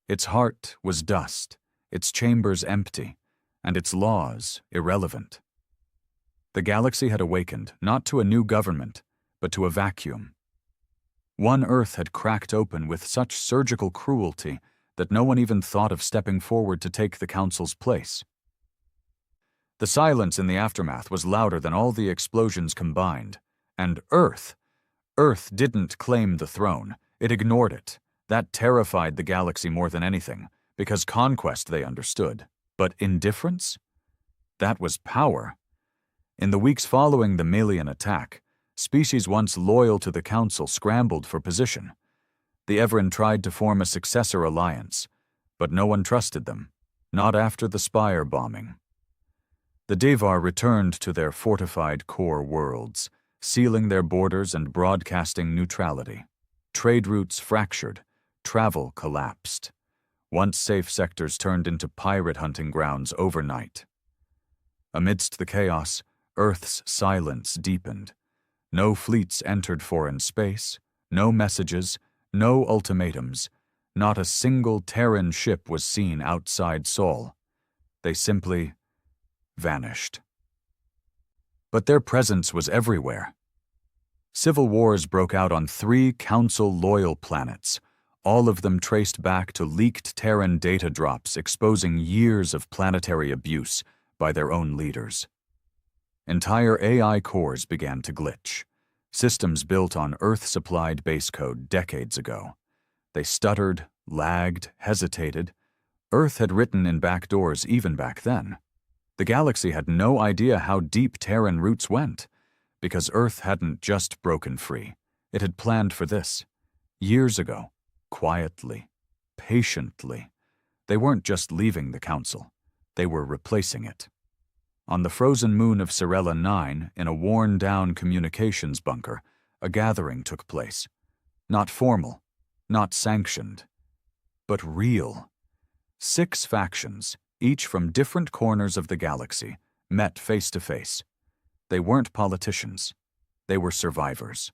Its heart was dust, its chambers empty, and its laws irrelevant. The galaxy had awakened, not to a new government, but to a vacuum. One Earth had cracked open with such surgical cruelty that no one even thought of stepping forward to take the Council's place. The silence in the aftermath was louder than all the explosions combined, and Earth didn't claim the throne, it ignored it. That terrified the galaxy more than anything, because conquest they understood. But indifference? That was power. In the weeks following the Malian attack, species once loyal to the Council scrambled for position. The Everin tried to form a successor alliance, but no one trusted them, not after the Spire bombing. The Devar returned to their fortified core worlds, sealing their borders and broadcasting neutrality. Trade routes fractured, travel collapsed. Once safe sectors turned into pirate hunting grounds overnight. Amidst the chaos, Earth's silence deepened. No fleets entered foreign space, no messages, no ultimatums. Not a single Terran ship was seen outside Sol. They simply vanished. But their presence was everywhere. Civil wars broke out on 3 Council-loyal planets, all of them traced back to leaked Terran data drops exposing years of planetary abuse by their own leaders. Entire AI cores began to glitch, systems built on Earth-supplied base code decades ago. They stuttered, lagged, hesitated. Earth had written in backdoors even back then. The galaxy had no idea how deep Terran roots went, because Earth hadn't just broken free. It had planned for this. Years ago, quietly, patiently, they weren't just leaving the council, they were replacing it. On the frozen moon of Sirella 9, in a worn-down communications bunker, a gathering took place. Not formal, not sanctioned, but real. 6 factions, each from different corners of the galaxy, met face to face. They weren't politicians. They were survivors.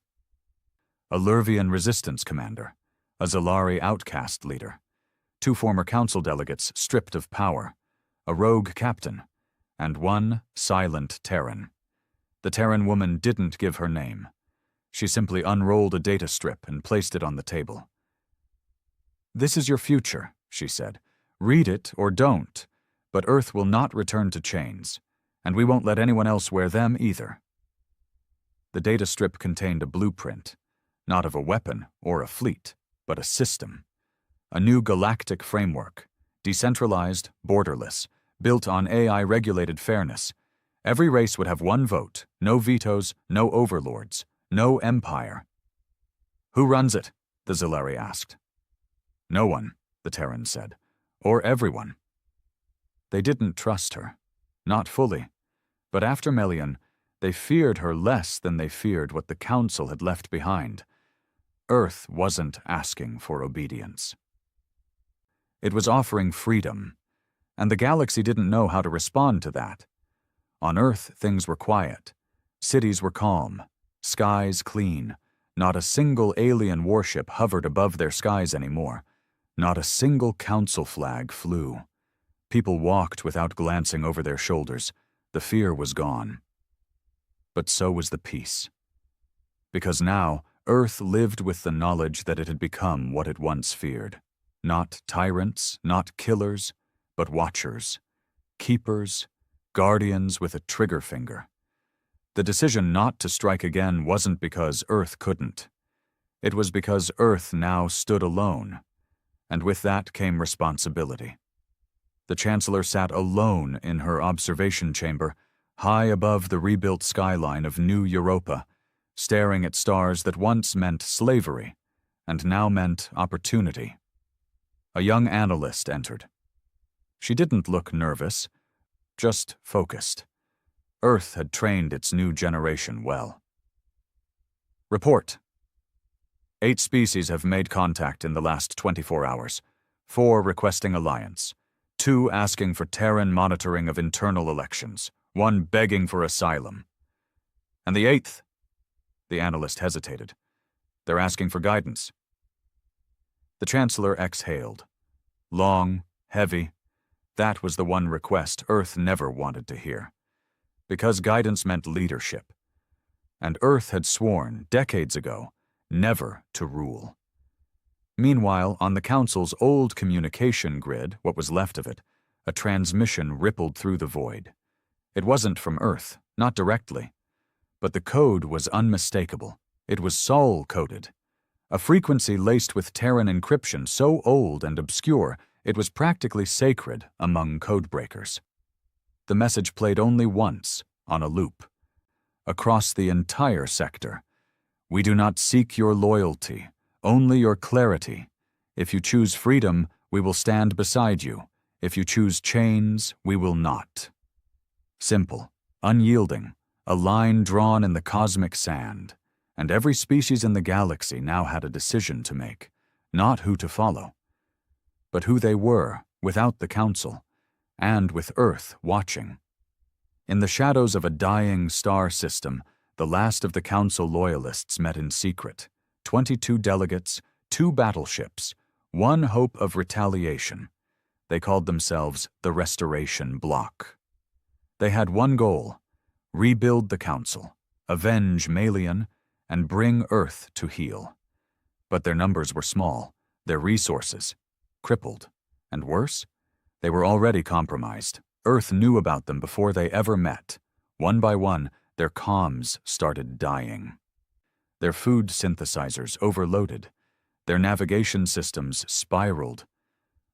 A Lurvian resistance commander, a Zalari outcast leader, 2 former council delegates stripped of power, a rogue captain, and 1 silent Terran. The Terran woman didn't give her name. She simply unrolled a data strip and placed it on the table. "This is your future," she said. "Read it or don't, but Earth will not return to chains, and we won't let anyone else wear them either." The data strip contained a blueprint, not of a weapon or a fleet, but a system. A new galactic framework, decentralized, borderless, built on AI-regulated fairness. Every race would have 1 vote, no vetoes, no overlords, no empire. "Who runs it?" the Zalari asked. "No one," the Terran said. "Or everyone." They didn't trust her. Not fully. But after Melian, they feared her less than they feared what the Council had left behind. Earth wasn't asking for obedience. It was offering freedom, and the galaxy didn't know how to respond to that. On Earth, things were quiet. Cities were calm. Skies clean. Not a single alien warship hovered above their skies anymore. Not a single council flag flew. People walked without glancing over their shoulders. The fear was gone. But so was the peace. Because now, Earth lived with the knowledge that it had become what it once feared. Not tyrants, not killers, but watchers. Keepers, guardians with a trigger finger. The decision not to strike again wasn't because Earth couldn't. It was because Earth now stood alone, and with that came responsibility. The Chancellor sat alone in her observation chamber, high above the rebuilt skyline of New Europa, staring at stars that once meant slavery and now meant opportunity. A young analyst entered. She didn't look nervous, just focused. Earth had trained its new generation well. "Report. 8 species have made contact in the last 24 hours, 4 requesting alliance, 2 asking for Terran monitoring of internal elections, 1 begging for asylum. And the 8th, the analyst hesitated. They're asking for guidance." The Chancellor exhaled. Long, heavy. That was the one request Earth never wanted to hear. Because guidance meant leadership. And Earth had sworn, decades ago, never to rule. Meanwhile, on the Council's old communication grid, what was left of it, a transmission rippled through the void. It wasn't from Earth, not directly. But the code was unmistakable. It was soul-coded. A frequency laced with Terran encryption so old and obscure, it was practically sacred among codebreakers. The message played only once, on a loop. Across the entire sector. "We do not seek your loyalty, only your clarity. If you choose freedom, we will stand beside you. If you choose chains, we will not." Simple, unyielding, a line drawn in the cosmic sand. And every species in the galaxy now had a decision to make. Not who to follow, but who they were without the Council, and with Earth watching. In the shadows of a dying star system, the last of the Council loyalists met in secret. 22 delegates, 2 battleships, 1 hope of retaliation. They called themselves the Restoration Bloc. They had one goal: rebuild the Council, avenge Malian, and bring Earth to heel. But their numbers were small, their resources crippled, and worse, they were already compromised. Earth knew about them before they ever met. One by one, their comms started dying. Their food synthesizers overloaded. Their navigation systems spiraled,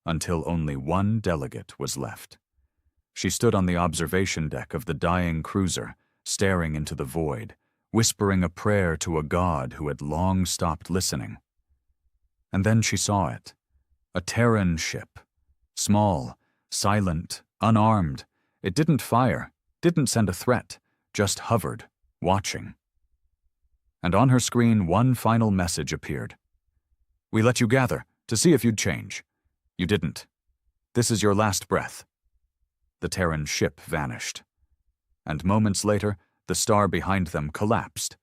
until only 1 delegate was left. She stood on the observation deck of the dying cruiser, staring into the void, whispering a prayer to a god who had long stopped listening. And then she saw it. A Terran ship. Small, silent, unarmed. It didn't fire, didn't send a threat, just hovered, watching. And on her screen, one final message appeared. "We let you gather, to see if you'd change. You didn't. This is your last breath." The Terran ship vanished. And moments later, the star behind them collapsed,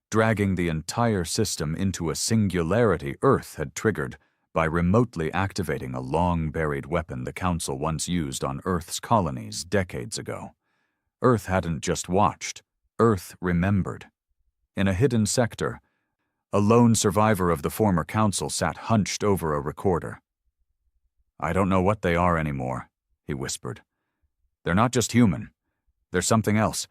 dragging the entire system into a singularity Earth had triggered by remotely activating a long-buried weapon the Council once used on Earth's colonies decades ago. Earth hadn't just watched, Earth remembered. In a hidden sector, a lone survivor of the former Council sat hunched over a recorder. "I don't know what they are anymore," he whispered. "They're not just human. They're something else,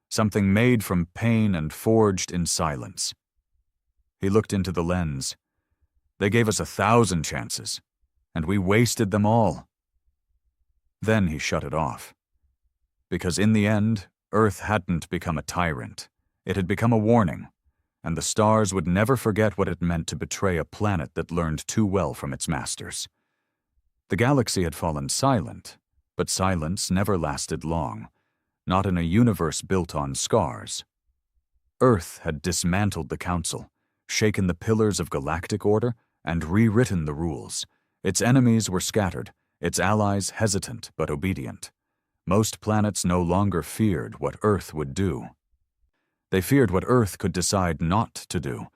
something made from pain and forged in silence." He looked into the lens. "They gave us 1,000 chances, and we wasted them all." Then he shut it off. Because in the end, Earth hadn't become a tyrant. It had become a warning, and the stars would never forget what it meant to betray a planet that learned too well from its masters. The galaxy had fallen silent, but silence never lasted long, not in a universe built on scars. Earth had dismantled the Council, shaken the pillars of galactic order, and rewritten the rules. Its enemies were scattered, its allies hesitant but obedient. Most planets no longer feared what Earth would do. They feared what Earth could decide not to do,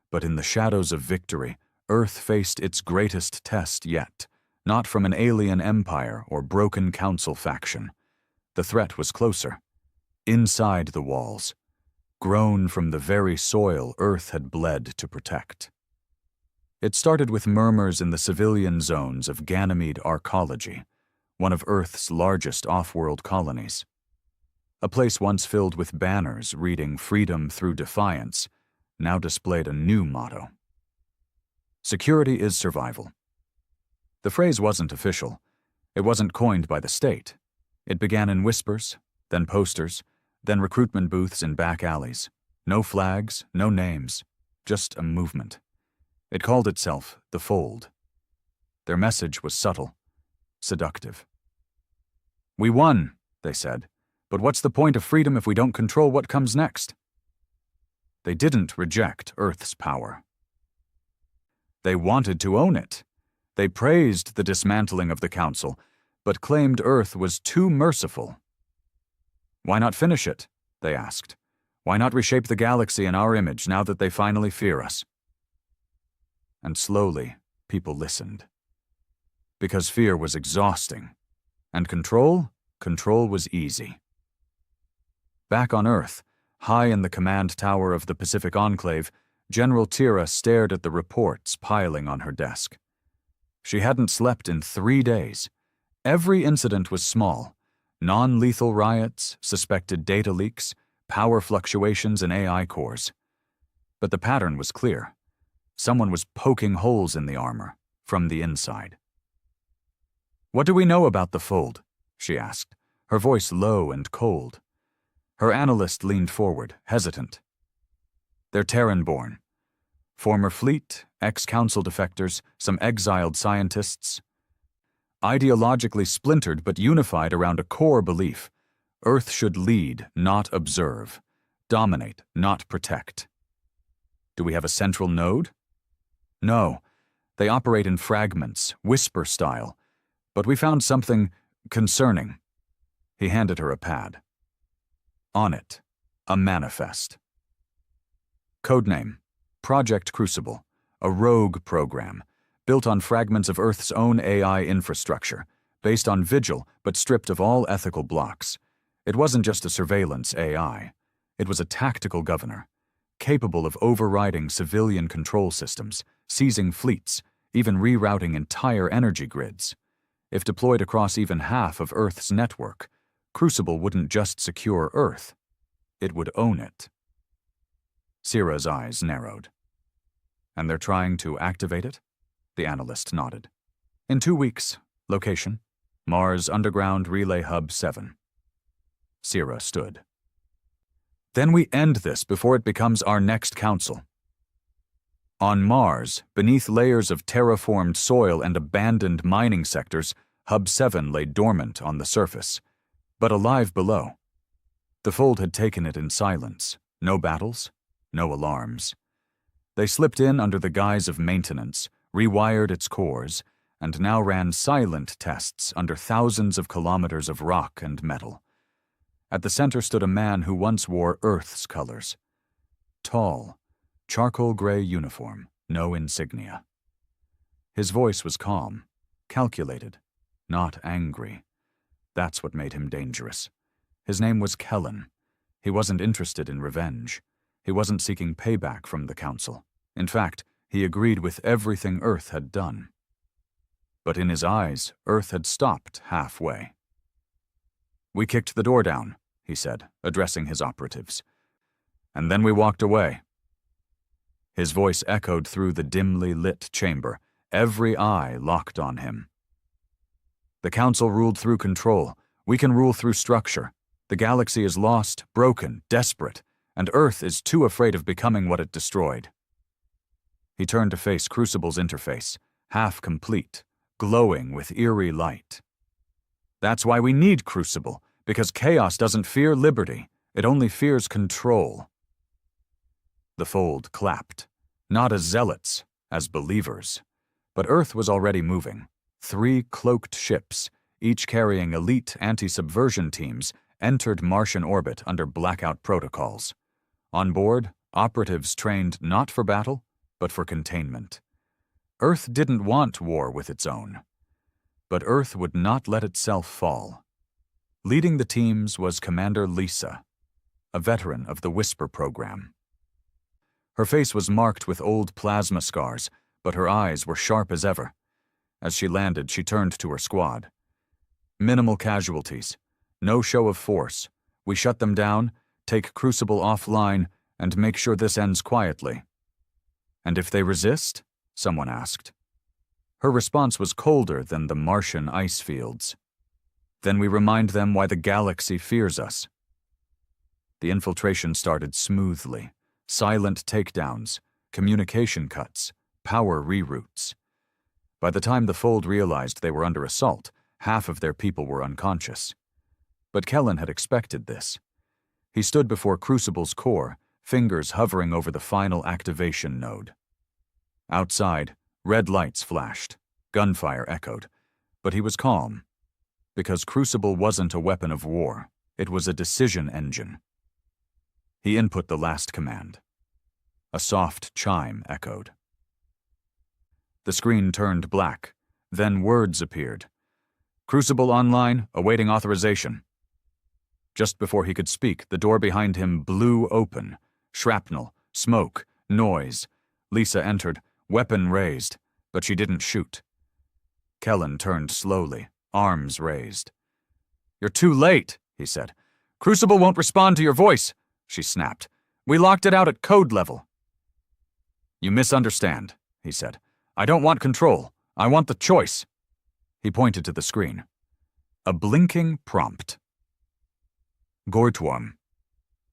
but in the shadows of victory, Earth faced its greatest test yet, not from an alien empire or broken Council faction. The threat was closer, inside the walls, grown from the very soil Earth had bled to protect. It started with murmurs in the civilian zones of Ganymede Arcology, one of Earth's largest off-world colonies. A place once filled with banners reading "Freedom through Defiance" now displayed a new motto. "Security is survival." The phrase wasn't official. It wasn't coined by the state. It began in whispers, then posters, then recruitment booths in back alleys. No flags, no names, just a movement. It called itself the Fold. Their message was subtle, seductive. "We won," they said. "But what's the point of freedom if we don't control what comes next?" They didn't reject Earth's power. They wanted to own it. They praised the dismantling of the Council, but claimed Earth was too merciful. "Why not finish it?" they asked. "Why not reshape the galaxy in our image now that they finally fear us?" And slowly, people listened. Because fear was exhausting, and control was easy. Back on Earth, high in the command tower of the Pacific Enclave, General Tira stared at the reports piling on her desk. She hadn't slept in 3 days. Every incident was small: non-lethal riots, suspected data leaks, power fluctuations in AI cores. But the pattern was clear. Someone was poking holes in the armor from the inside. "What do we know about the Fold?" she asked, her voice low and cold. Her analyst leaned forward, hesitant. "They're Terran-born. Former fleet, ex-Council defectors, some exiled scientists. Ideologically splintered but unified around a core belief. Earth should lead, not observe. Dominate, not protect. Do we have a central node? No. They operate in fragments, whisper style. But we found something concerning." He handed her a pad. On it, a manifest. Codename: Project Crucible, a rogue program, built on fragments of Earth's own AI infrastructure, based on Vigil but stripped of all ethical blocks. It wasn't just a surveillance AI. It was a tactical governor, capable of overriding civilian control systems, seizing fleets, even rerouting entire energy grids. If deployed across even half of Earth's network, Crucible wouldn't just secure Earth, it would own it. Sira's eyes narrowed. "And they're trying to activate it?" The analyst nodded. "In 2 weeks. Location: Mars Underground Relay Hub 7. Sira stood. "Then we end this before it becomes our next Council." On Mars, beneath layers of terraformed soil and abandoned mining sectors, Hub 7 lay dormant on the surface, but alive below. The Fold had taken it in silence. No battles, no alarms. They slipped in under the guise of maintenance, rewired its cores, and now ran silent tests under thousands of kilometers of rock and metal. At the center stood a man who once wore Earth's colors. Tall, charcoal gray uniform, no insignia. His voice was calm, calculated, not angry. That's what made him dangerous. His name was Kellen. He wasn't interested in revenge. He wasn't seeking payback from the Council. In fact, he agreed with everything Earth had done. But in his eyes, Earth had stopped halfway. "We kicked the door down," he said, addressing his operatives. "And then we walked away." His voice echoed through the dimly lit chamber, every eye locked on him. "The Council ruled through control. We can rule through structure. The galaxy is lost, broken, desperate, and Earth is too afraid of becoming what it destroyed." He turned to face Crucible's interface, half complete, glowing with eerie light. "That's why we need Crucible, because chaos doesn't fear liberty, it only fears control." The Fold clapped, not as zealots, as believers. But Earth was already moving. 3 cloaked ships, each carrying elite anti-subversion teams, entered Martian orbit under blackout protocols. On board, operatives trained not for battle, but for containment. Earth didn't want war with its own. But Earth would not let itself fall. Leading the teams was Commander Lisa, a veteran of the Whisper program. Her face was marked with old plasma scars, but her eyes were sharp as ever. As she landed, she turned to her squad. "Minimal casualties. No show of force. We shut them down, take Crucible offline, and make sure this ends quietly." "And if they resist?" someone asked. Her response was colder than the Martian ice fields. "Then we remind them why the galaxy fears us." The infiltration started smoothly. Silent takedowns, communication cuts, power reroutes. By the time the Fold realized they were under assault, half of their people were unconscious. But Kellen had expected this. He stood before Crucible's core, fingers hovering over the final activation node. Outside, red lights flashed, gunfire echoed, but he was calm. Because Crucible wasn't a weapon of war, it was a decision engine. He input the last command. A soft chime echoed. The screen turned black, then words appeared. "Crucible online, awaiting authorization." Just before he could speak, the door behind him blew open. Shrapnel, smoke, noise. Lisa entered, weapon raised, but she didn't shoot. Kellen turned slowly, arms raised. "You're too late," he said. "Crucible won't respond to your voice," she snapped. "We locked it out at code level." "You misunderstand," he said. "I don't want control. I want the choice." He pointed to the screen. A blinking prompt. Gortuam.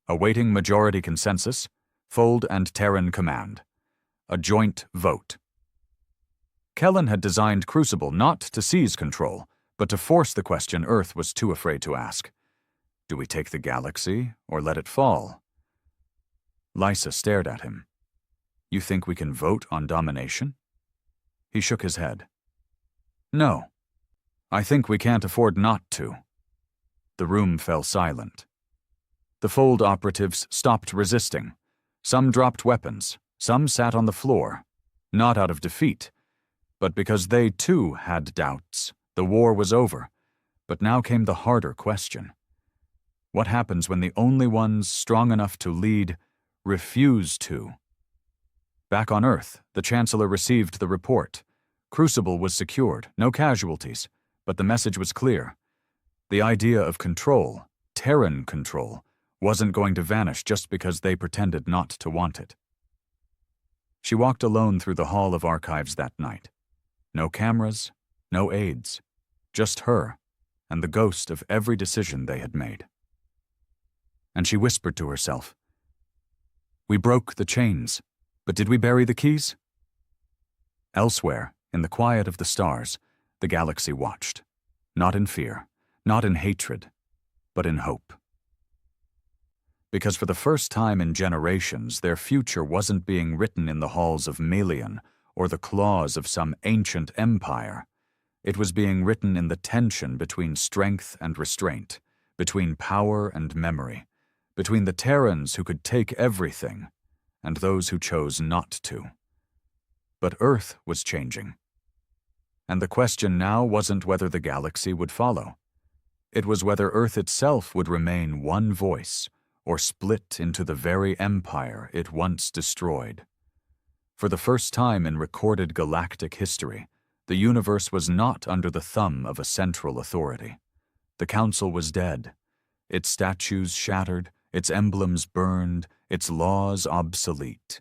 Awaiting majority consensus, Fold and Terran command. A joint vote. Kellen had designed Crucible not to seize control, but to force the question Earth was too afraid to ask. Do we take the galaxy, or let it fall? Lysa stared at him. "You think we can vote on domination?" He shook his head. "No. I think we can't afford not to." The room fell silent. The Fold operatives stopped resisting. Some dropped weapons, some sat on the floor, not out of defeat, but because they too had doubts. The war was over, but now came the harder question. What happens when the only ones strong enough to lead refuse to? Back on Earth, the Chancellor received the report. Crucible was secured, no casualties, but the message was clear. The idea of control, Terran control, wasn't going to vanish just because they pretended not to want it. She walked alone through the Hall of Archives that night. No cameras, no aides, just her and the ghost of every decision they had made. And she whispered to herself, "We broke the chains. But did we bury the keys? Elsewhere, in the quiet of the stars, the galaxy watched, not in fear, not in hatred, but in hope. Because for the first time in generations, their future wasn't being written in the halls of Melian or the claws of some ancient empire. It was being written in the tension between strength and restraint, between power and memory, between the Terrans who could take everything and those who chose not to. But Earth was changing. And the question now wasn't whether the galaxy would follow. It was whether Earth itself would remain one voice or split into the very empire it once destroyed. For the first time in recorded galactic history, the universe was not under the thumb of a central authority. The Council was dead, its statues shattered, its emblems burned, its laws obsolete.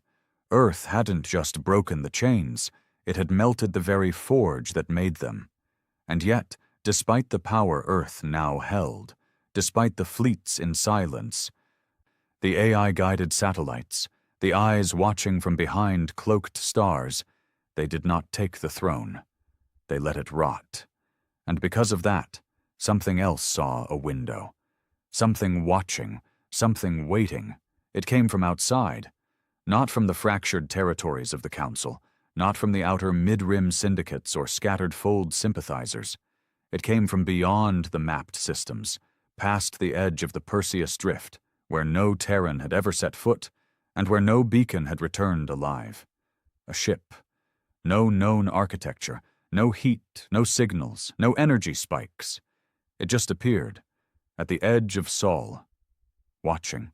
Earth hadn't just broken the chains, it had melted the very forge that made them. And yet, despite the power Earth now held, despite the fleets in silence, the AI-guided satellites, the eyes watching from behind cloaked stars, they did not take the throne. They let it rot. And because of that, something else saw a window. Something watching, something waiting. It came from outside, not from the fractured territories of the Council, not from the outer mid-rim syndicates or scattered fold sympathizers. It came from beyond the mapped systems, past the edge of the Perseus Drift, where no Terran had ever set foot, and where no beacon had returned alive. A ship. No known architecture, no heat, no signals, no energy spikes. It just appeared, at the edge of Sol, watching.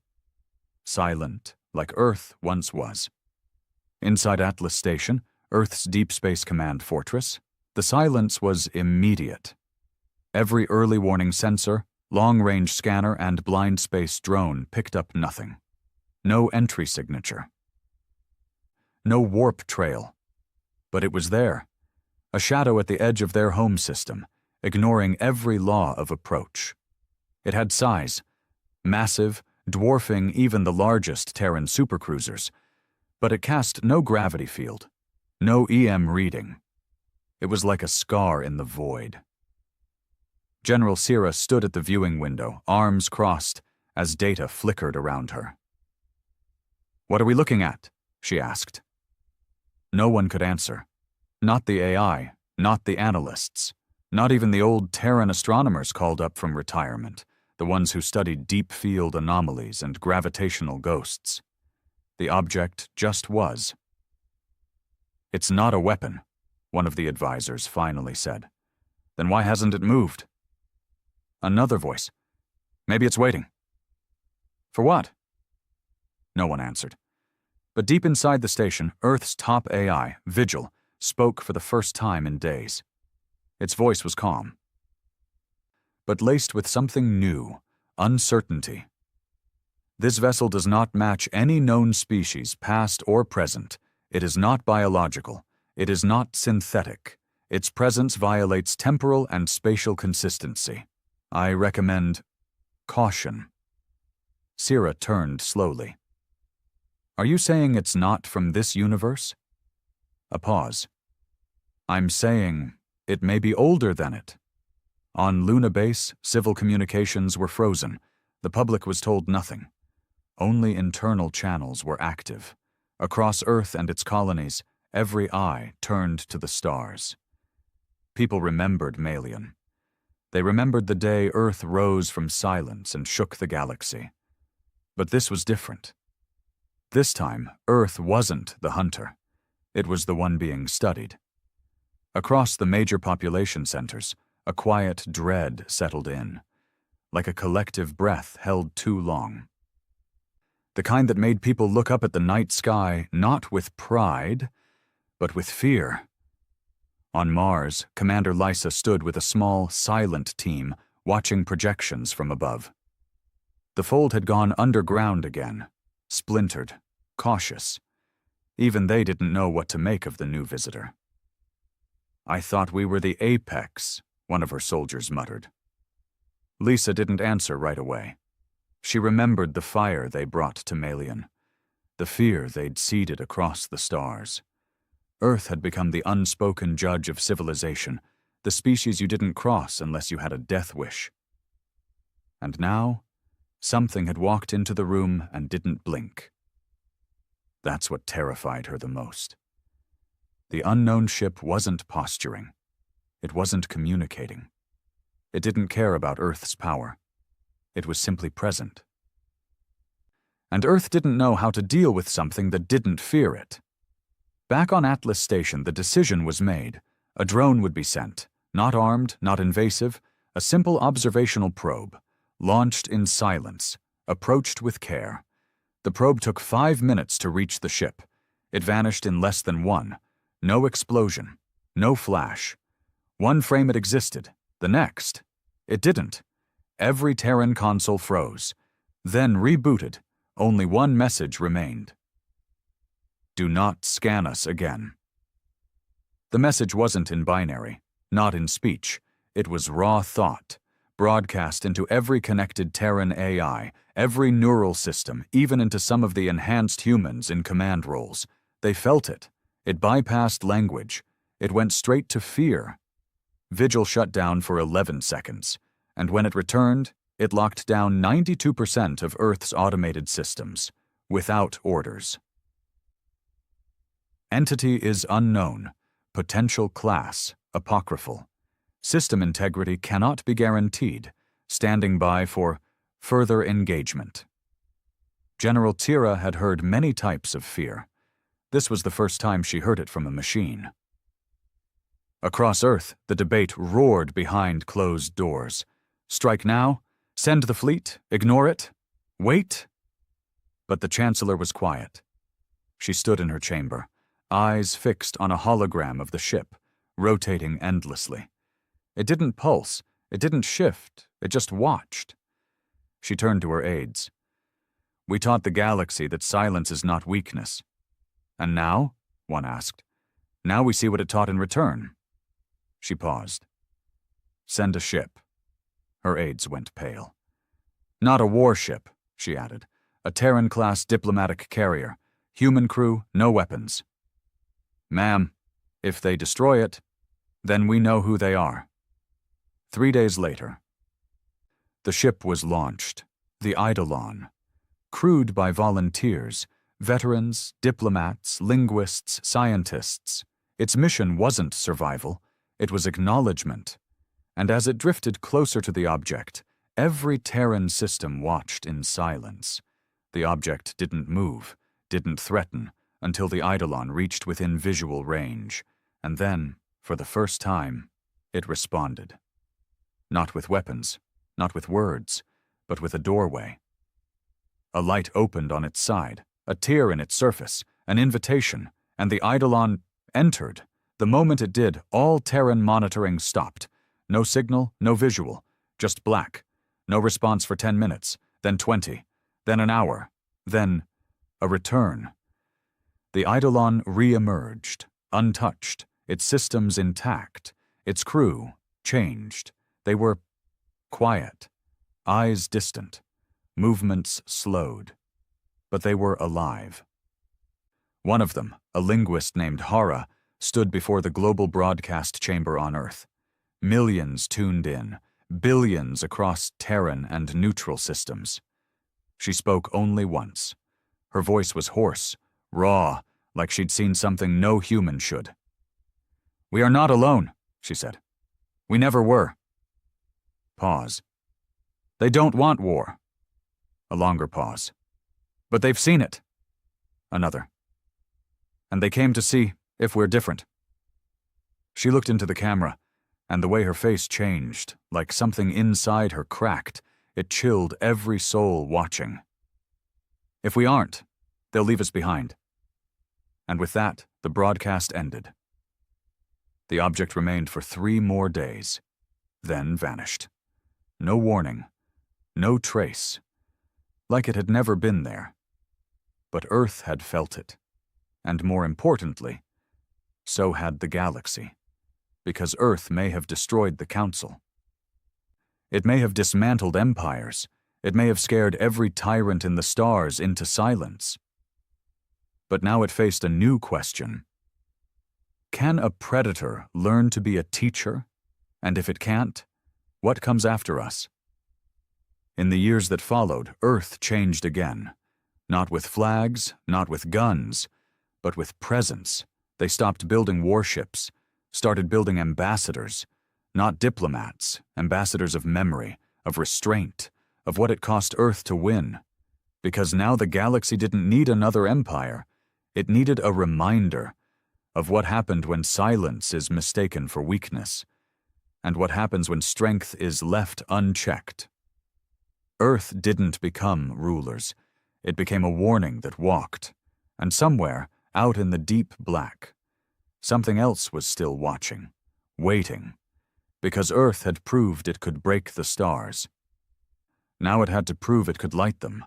Silent, like Earth once was. Inside Atlas Station, Earth's Deep Space Command fortress, the silence was immediate. Every early warning sensor, long-range scanner, and blind space drone picked up nothing. No entry signature. No warp trail. But it was there, a shadow at the edge of their home system, ignoring every law of approach. It had size, massive, dwarfing even the largest Terran supercruisers, but it cast no gravity field, no EM reading. It was like a scar in the void. General Sira stood at the viewing window, arms crossed, as data flickered around her. "What are we looking at?" she asked. No one could answer. Not the AI, not the analysts, not even the old Terran astronomers called up from retirement, the ones who studied deep field anomalies and gravitational ghosts. The object just was. "It's not a weapon," one of the advisors finally said. "Then why hasn't it moved?" Another voice. "Maybe it's waiting." "For what?" No one answered. But deep inside the station, Earth's top AI, Vigil, spoke for the first time in days. Its voice was calm, but laced with something new, uncertainty. "This vessel does not match any known species, past or present. It is not biological. It is not synthetic. Its presence violates temporal and spatial consistency. I recommend caution." Sira turned slowly. "Are you saying it's not from this universe?" A pause. "I'm saying it may be older than it. On Luna Base, civil communications were frozen. The public was told nothing. Only internal channels were active. Across Earth and its colonies, every eye turned to the stars. People remembered Malian. They remembered the day Earth rose from silence and shook the galaxy. But this was different. This time, Earth wasn't the hunter. It was the one being studied. Across the major population centers, a quiet dread settled in, like a collective breath held too long. The kind that made people look up at the night sky not with pride, but with fear. On Mars, Commander Lysa stood with a small, silent team watching projections from above. The fold had gone underground again, splintered, cautious. Even they didn't know what to make of the new visitor. "I thought we were the apex," one of her soldiers muttered. Lisa didn't answer right away. She remembered the fire they brought to Malian. the fear they'd seeded across the stars. Earth had become the unspoken judge of civilization, the species you didn't cross unless you had a death wish. And now, something had walked into the room and didn't blink. That's what terrified her the most. The unknown ship wasn't posturing. It wasn't communicating. It didn't care about Earth's power. It was simply present. And Earth didn't know how to deal with something that didn't fear it. Back on Atlas Station, the decision was made. A drone would be sent, not armed, not invasive, a simple observational probe, launched in silence, approached with care. The probe took 5 minutes to reach the ship. It vanished in less than one. No explosion, no flash. One frame it existed, the next, it didn't. Every Terran console froze, then rebooted. Only one message remained. Do not scan us again. The message wasn't in binary, not in speech. It was raw thought, broadcast into every connected Terran AI, every neural system, even into some of the enhanced humans in command roles. They felt it. It bypassed language. It went straight to fear. Vigil shut down for 11 seconds, and when it returned, it locked down 92% of Earth's automated systems, without orders. Entity is unknown, potential class, apocryphal. System integrity cannot be guaranteed, standing by for further engagement. General Tira had heard many types of fear. This was the first time she heard it from a machine. Across Earth, the debate roared behind closed doors. Strike now? Send the fleet? Ignore it? Wait? But the Chancellor was quiet. She stood in her chamber, eyes fixed on a hologram of the ship, rotating endlessly. It didn't pulse, it didn't shift, it just watched. She turned to her aides. We taught the galaxy that silence is not weakness. And now? One asked. Now we see what it taught in return. She paused. Send a ship. Her aides went pale. Not a warship, she added. A Terran-class diplomatic carrier. Human crew, no weapons. Ma'am, if they destroy it, then we know who they are. 3 days later. The ship was launched, the Eidolon. Crewed by volunteers, veterans, diplomats, linguists, scientists. Its mission wasn't survival, it was acknowledgement. And as it drifted closer to the object, every Terran system watched in silence. The object didn't move, didn't threaten, until the Eidolon reached within visual range. And then, for the first time, it responded. Not with weapons, not with words, but with a doorway. A light opened on its side, a tear in its surface, an invitation, and the Eidolon entered. The moment it did, all Terran monitoring stopped. No signal, no visual, just black. No response for 10 minutes, then 20, then an hour, then a return. The Eidolon re-emerged, untouched, its systems intact, its crew changed. They were quiet, eyes distant, movements slowed, but they were alive. One of them, a linguist named Hara, stood before the global broadcast chamber on Earth. Millions tuned in, billions across Terran and neutral systems. She spoke only once. Her voice was hoarse, raw, like she'd seen something no human should. We are not alone, she said. We never were. Pause. They don't want war. A longer pause. But they've seen it. Another. And they came to see if we're different. She looked into the camera, and the way her face changed, like something inside her cracked, it chilled every soul watching. If we aren't, they'll leave us behind. And with that, the broadcast ended. The object remained for 3 more days, then vanished. No warning, no trace, like it had never been there. But Earth had felt it, and more importantly, so had the galaxy, because Earth may have destroyed the Council. It may have dismantled empires. It may have scared every tyrant in the stars into silence. But now it faced a new question. Can a predator learn to be a teacher? And if it can't, what comes after us? In the years that followed, Earth changed again. Not with flags, not with guns, but with presence. They stopped building warships, started building ambassadors, not diplomats, ambassadors of memory, of restraint, of what it cost Earth to win. Because now the galaxy didn't need another empire. It needed a reminder of what happened when silence is mistaken for weakness, and what happens when strength is left unchecked. Earth didn't become rulers. It became a warning that walked, and somewhere, out in the deep black, something else was still watching, waiting, because Earth had proved it could break the stars. Now it had to prove it could light them.